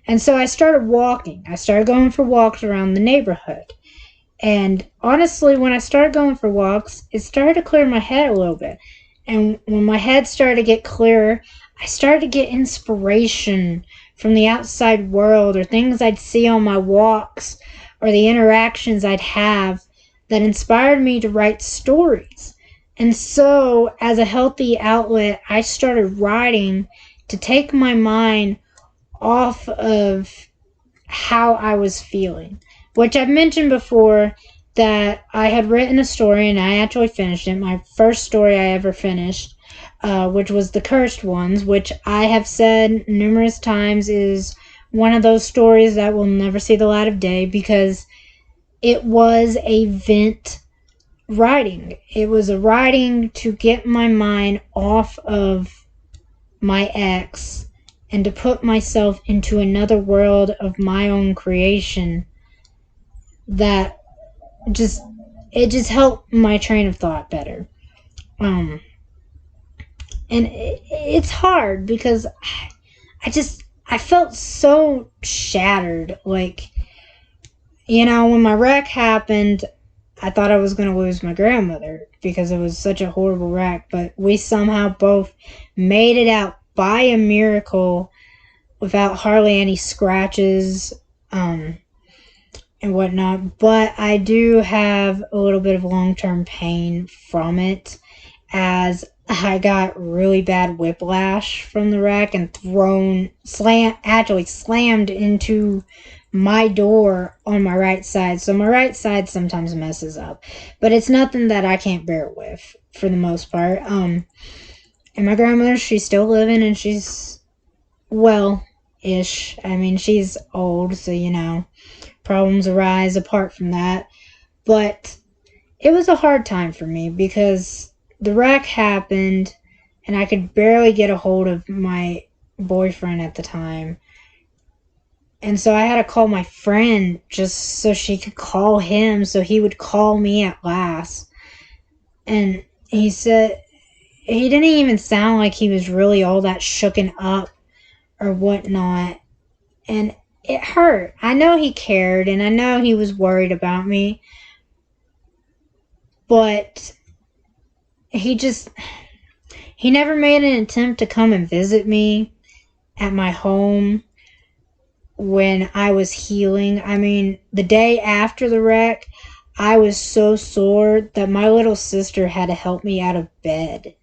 And so I started walking. I started going for walks around the neighborhood. And honestly, when I started going for walks, it started to clear my head a little bit. And when my head started to get clearer, I started to get inspiration from the outside world or things I'd see on my walks or the interactions I'd have that inspired me to write stories. And so, as a healthy outlet, I started writing to take my mind off of how I was feeling. Which I've mentioned before that I had written a story and I actually finished it. My first story I ever finished, which was The Cursed Ones, which I have said numerous times is one of those stories that will never see the light of day because it was a vent writing. It was a writing to get my mind off of my ex and to put myself into another world of my own creation that just it just helped my train of thought better. um and it's hard because I felt so shattered. Like, when my wreck happened, I thought I was going to lose my grandmother because it was such a horrible wreck, but we somehow both made it out by a miracle without hardly any scratches and whatnot. But I do have a little bit of long-term pain from it, as I got really bad whiplash from the wreck and actually slammed into my door on my right side. So my right side sometimes messes up, but it's nothing that I can't bear with for the most part. And my grandmother, she's still living and she's well-ish. I mean, she's old, so problems arise apart from that. But it was a hard time for me because the wreck happened and I could barely get a hold of my boyfriend at the time. And so I had to call my friend just so she could call him so he would call me at last. And he said he didn't even sound like he was really all that shooken up or whatnot. And it hurt. I know he cared and I know he was worried about me. But he never made an attempt to come and visit me at my home when I was healing. I mean, the day after the wreck, I was so sore that my little sister had to help me out of bed,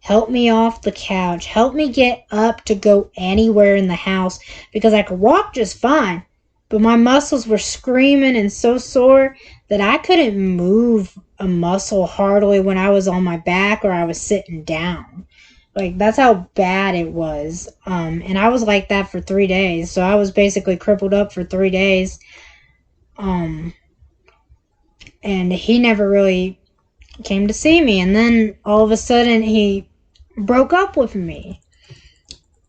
help me off the couch, help me get up to go anywhere in the house because I could walk just fine, but my muscles were screaming and so sore that I couldn't move a muscle hardly when I was on my back or I was sitting down. Like, that's how bad it was. And I was like that for 3 days. So I was basically crippled up for 3 days. And he never really came to see me. And then all of a sudden he broke up with me.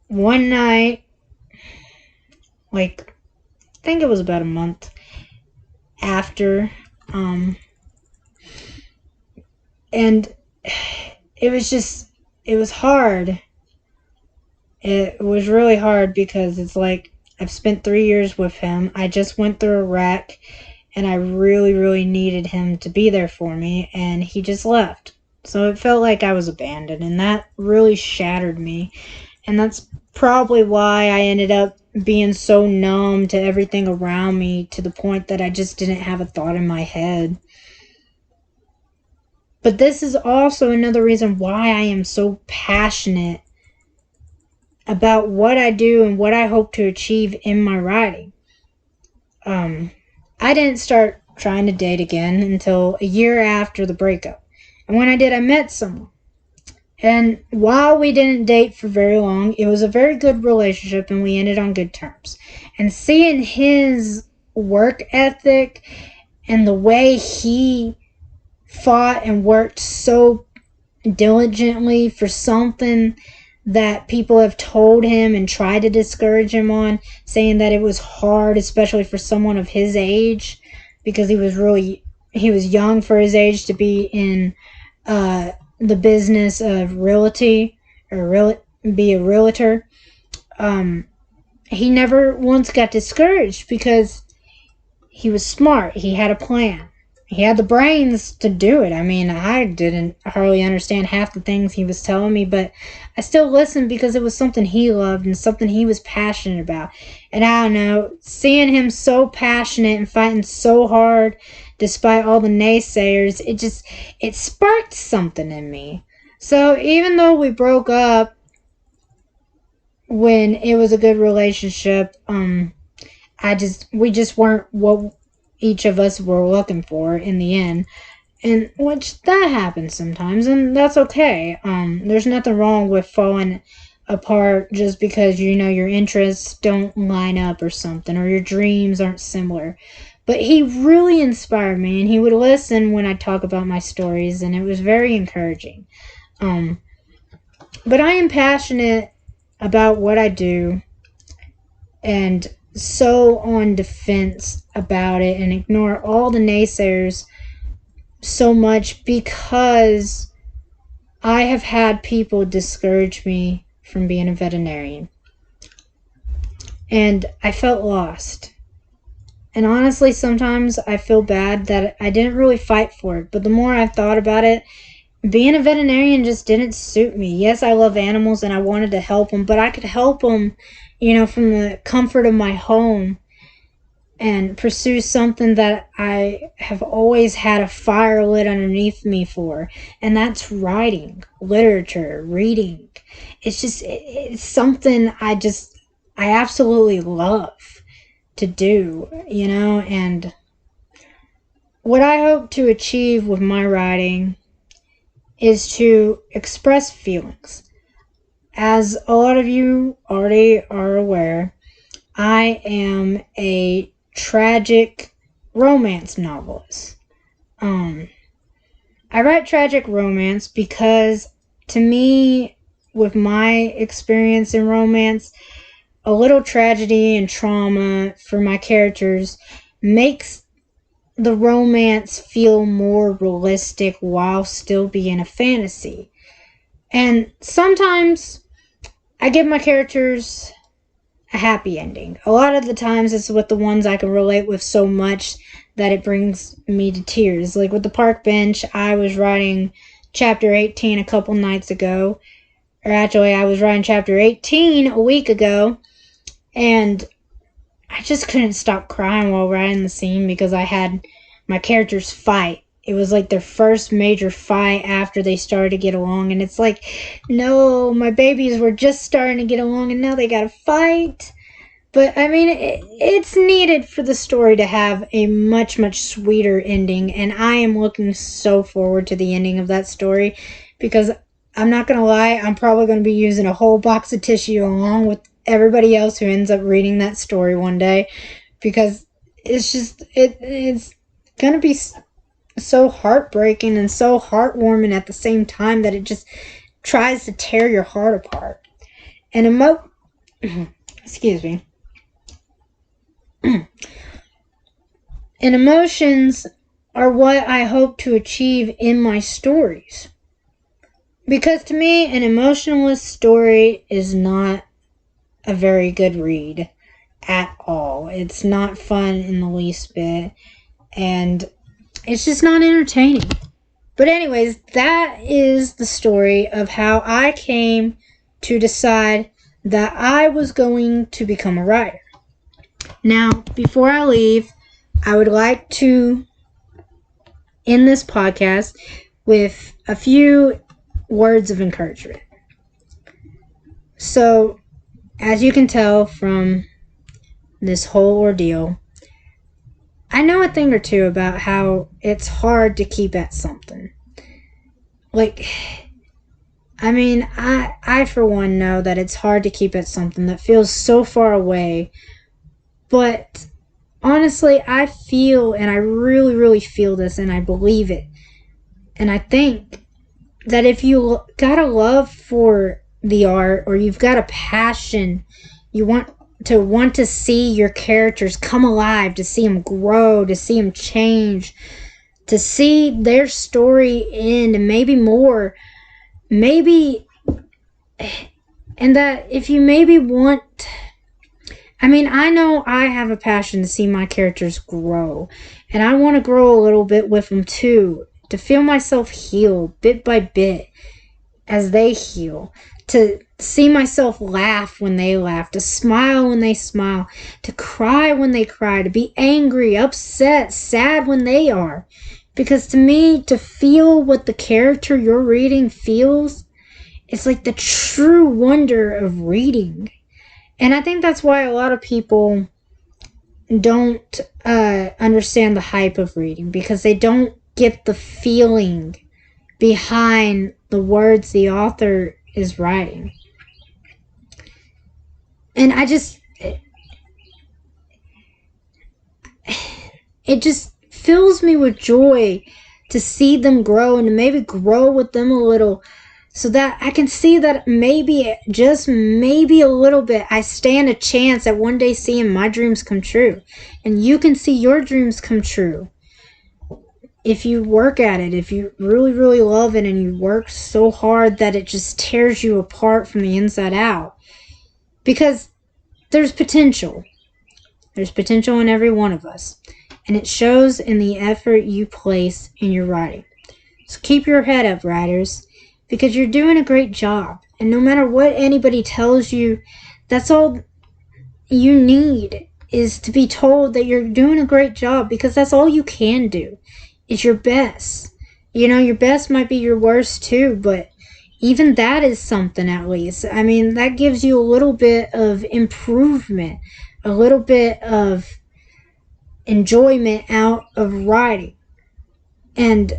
One night, like, I think it was about a month after. And it was hard. It was really hard because it's like I've spent 3 years with him. I just went through a wreck and I really, really needed him to be there for me, and he just left. So it felt like I was abandoned, and that really shattered me. And that's probably why I ended up being so numb to everything around me to the point that I just didn't have a thought in my head. But this is also another reason why I am so passionate about what I do and what I hope to achieve in my writing. I didn't start trying to date again until a year after the breakup. And when I did, I met someone. And while we didn't date for very long, it was a very good relationship and we ended on good terms. And seeing his work ethic and the way he fought and worked so diligently for something that people have told him and tried to discourage him on, saying that it was hard, especially for someone of his age, because he was young for his age to be in the business of realty or be a realtor. He never once got discouraged because he was smart. He had a plan. He had the brains to do it. I mean, I didn't hardly understand half the things he was telling me, but I still listened because it was something he loved and something he was passionate about. And I don't know, seeing him so passionate and fighting so hard despite all the naysayers, it sparked something in me. So even though we broke up when it was a good relationship, we just weren't what each of us were looking for in the end. And which that happens sometimes, and that's okay. There's nothing wrong with falling apart just because your interests don't line up or something, or your dreams aren't similar. But he really inspired me, and he would listen when I talk about my stories, and it was very encouraging. But I am passionate about what I do, and so on defense about it, and ignore all the naysayers so much because I have had people discourage me from being a veterinarian. And I felt lost. And honestly, sometimes I feel bad that I didn't really fight for it. But the more I've thought about it, being a veterinarian just didn't suit me. Yes, I love animals and I wanted to help them, but I could help them, from the comfort of my home and pursue something that I have always had a fire lit underneath me for. And that's writing, literature, reading. It's something I absolutely love to do, and what I hope to achieve with my writing is to express feelings. As a lot of you already are aware, I am a tragic romance novelist. I write tragic romance because, to me, with my experience in romance, a little tragedy and trauma for my characters makes the romance feel more realistic while still being a fantasy. And sometimes I give my characters a happy ending. A lot of the times it's with the ones I can relate with so much that it brings me to tears. Like with the park bench, I was writing chapter 18 a couple nights ago. Or actually, I was writing chapter 18 a week ago. And I just couldn't stop crying while writing the scene because I had my characters fight. It was like their first major fight after they started to get along. And it's like, no, my babies were just starting to get along and now they gotta fight. But, I mean, it's needed for the story to have a much, much sweeter ending. And I am looking so forward to the ending of that story because I'm not going to lie, I'm probably going to be using a whole box of tissue along with everybody else who ends up reading that story one day, because it's going to be so heartbreaking and so heartwarming at the same time that it just tries to tear your heart apart. And excuse me. And emotions are what I hope to achieve in my stories. Because to me, an emotionless story is not a very good read at all. It's not fun in the least bit, and it's just not entertaining. But anyways, that is the story of how I came to decide that I was going to become a writer. Now, before I leave, I would like to end this podcast with a few words of encouragement. So, as you can tell from this whole ordeal, I know a thing or two about how it's hard to keep at something. Like, I mean, I for one know that it's hard to keep at something that feels so far away. But honestly, I feel, and I really, really feel this, and I believe it. And I think that if you got a love for the art, or you've got a passion, you want to see your characters come alive, to see them grow, to see them change, to see their story end, and maybe more, maybe, and that if you maybe want, I mean, I know I have a passion to see my characters grow, and I want to grow a little bit with them too, to feel myself heal bit by bit as they heal, to see myself laugh when they laugh, to smile when they smile, to cry when they cry, to be angry, upset, sad when they are. Because to me, to feel what the character you're reading feels, it's like the true wonder of reading. And I think that's why a lot of people don't understand the hype of reading, because they don't get the feeling behind the words the author is writing. And it just fills me with joy to see them grow, and to maybe grow with them a little, so that I can see that maybe, just maybe a little bit, I stand a chance at one day seeing my dreams come true. And you can see your dreams come true if you work at it, if you really, really love it, and you work so hard that it just tears you apart from the inside out. Because there's potential. There's potential in every one of us. And it shows in the effort you place in your writing. So keep your head up, writers, because you're doing a great job. And no matter what anybody tells you, that's all you need, is to be told that you're doing a great job, because that's all you can do. It's your best. You know, your best might be your worst too, but even that is something, at least. I mean, that gives you a little bit of improvement, a little bit of enjoyment out of writing. And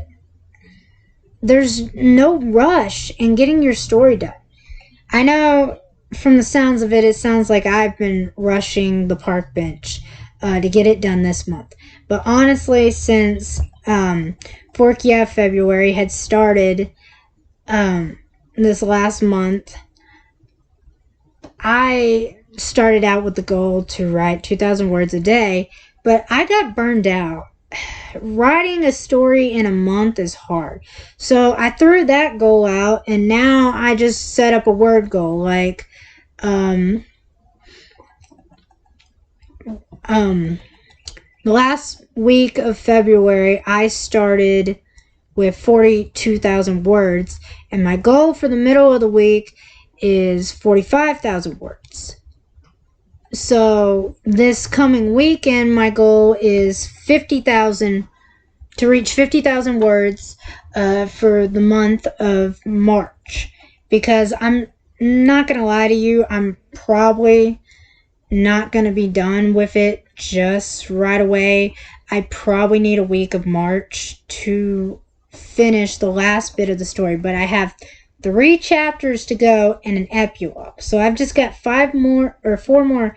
there's no rush in getting your story done. I know from the sounds of it, it sounds like I've been rushing the park bench to get it done this month. But honestly, since Fork Yeah February had started this last month, I started out with the goal to write 2,000 words a day, but I got burned out. Writing a story in a month is hard. So I threw that goal out, and now I just set up a word goal, like the last week of February I started with 42,000 words, and my goal for the middle of the week is 45,000 words. So this coming weekend, my goal is 50,000, to reach 50,000 words for the month of March. Because I'm not going to lie to you, I'm probably not going to be done with it just right away. I probably need a week of March to finish the last bit of the story, but I have 3 chapters to go and an epilogue. So I've just got 4 more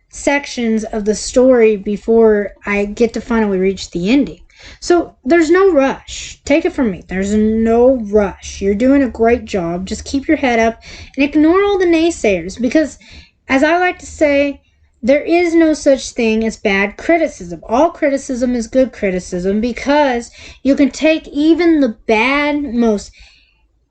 sections of the story before I get to finally reach the ending. So there's no rush. Take it from me. There's no rush. You're doing a great job. Just keep your head up and ignore all the naysayers, because, as I like to say, there is no such thing as bad criticism. All criticism is good criticism, because you can take even the bad, most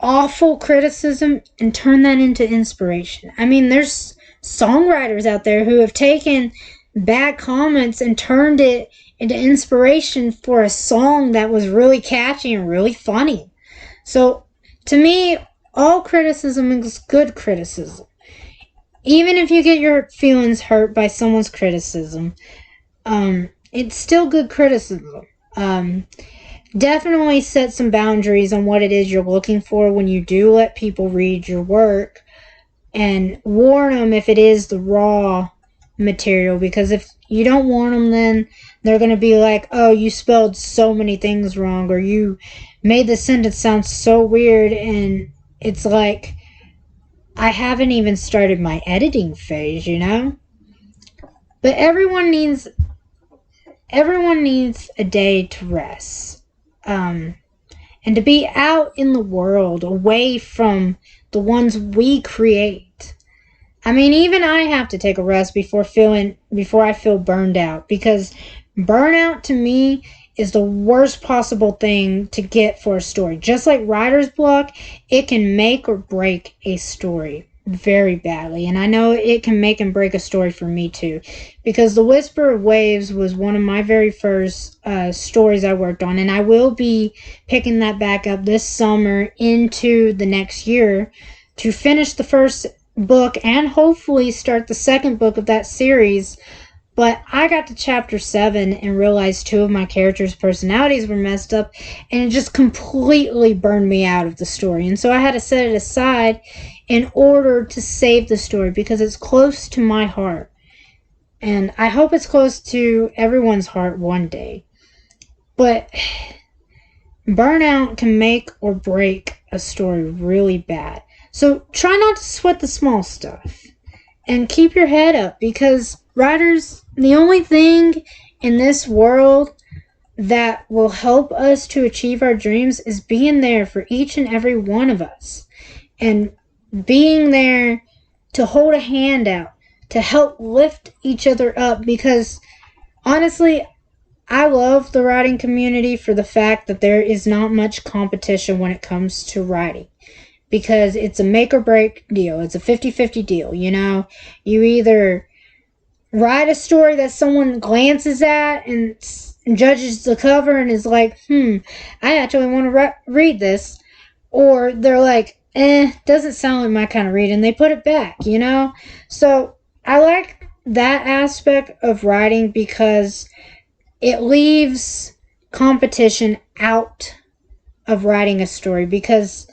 awful criticism and turn that into inspiration. I mean, there's songwriters out there who have taken bad comments and turned it into inspiration for a song that was really catchy and really funny. So, to me, all criticism is good criticism. Even if you get your feelings hurt by someone's criticism, it's still good criticism. Definitely set some boundaries on what it is you're looking for when you do let people read your work, and warn them if it is the raw material, because if you don't warn them, then they're going to be like, oh, you spelled so many things wrong, or you made the sentence sound so weird, and it's like, I haven't even started my editing phase, you know? But everyone needs a day to rest. And to be out in the world, away from the ones we create. I mean, even I have to take a rest before I feel burned out, because Burnout to me is the worst possible thing to get for a story. Just like writer's block, it can make or break a story very badly. And I know it can make and break a story for me too. Because The Whisper of Waves was one of my very first stories I worked on. And I will be picking that back up this summer into the next year to finish the first book and hopefully start the second book of that series. But I got to chapter 7 and realized 2 of my characters' personalities were messed up, and it just completely burned me out of the story. And so I had to set it aside in order to save the story because it's close to my heart. And I hope it's close to everyone's heart one day. But burnout can make or break a story really bad. So try not to sweat the small stuff. And keep your head up, because writers, the only thing in this world that will help us to achieve our dreams is being there for each and every one of us. And being there to hold a hand out, to help lift each other up, because honestly, I love the writing community for the fact that there is not much competition when it comes to writing. Because it's a make or break deal. It's a 50-50 deal, you know? You either write a story that someone glances at and judges the cover and is like, I actually want to read this. Or they're like, doesn't sound like my kind of reading. They put it back, you know? So I like that aspect of writing because it leaves competition out of writing a story, because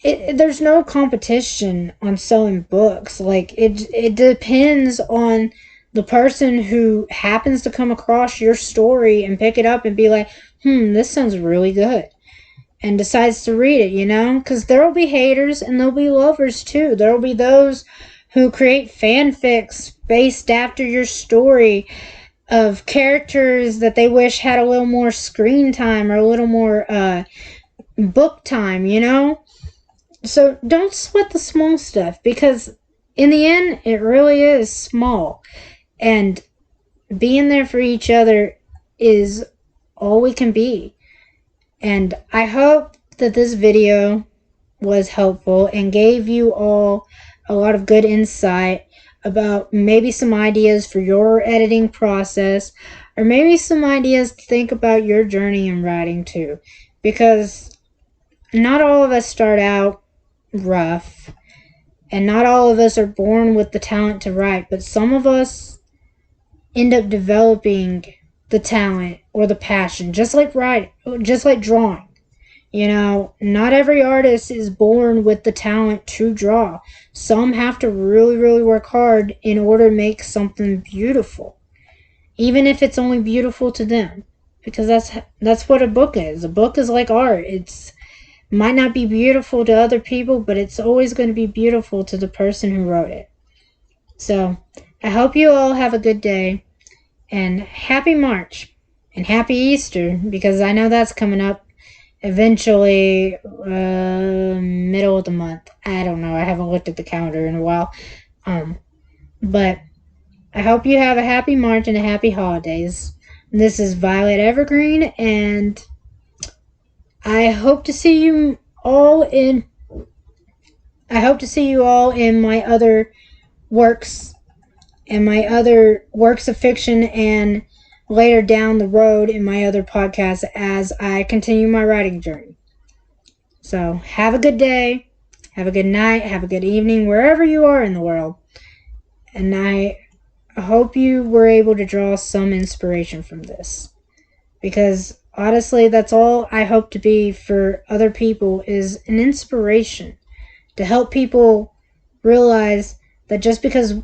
there's no competition on selling books. Like, it depends on the person who happens to come across your story and pick it up and be like, this sounds really good, and decides to read it, you know? Because there will be haters and there'll be lovers too. There will be those who create fanfics based after your story of characters that they wish had a little more screen time or a little more book time, you know? So don't sweat the small stuff, because in the end, it really is small. And being there for each other is all we can be. And I hope that this video was helpful and gave you all a lot of good insight about maybe some ideas for your editing process, or maybe some ideas to think about your journey in writing too. Because not all of us start out rough, and not all of us are born with the talent to write, but some of us end up developing the talent or the passion, just like writing, just like drawing. You know, not every artist is born with the talent to draw. Some have to really, really work hard in order to make something beautiful, even if it's only beautiful to them, because that's what a book is. A book is like art. It's might not be beautiful to other people, but it's always going to be beautiful to the person who wrote it. So, I hope you all have a good day, and happy March, and happy Easter, because I know that's coming up eventually, middle of the month. I don't know, I haven't looked at the calendar in a while. But I hope you have a happy March and a happy holidays. This is Violet Evergreen, and I hope to see you all in my other works, and my other works of fiction, and later down the road in my other podcasts as I continue my writing journey. So have a good day, have a good night, have a good evening, wherever you are in the world. And I hope you were able to draw some inspiration from this, because honestly, that's all I hope to be for other people, is an inspiration to help people realize that just because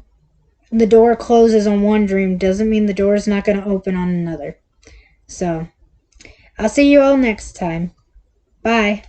the door closes on one dream doesn't mean the door is not going to open on another. So, I'll see you all next time. Bye.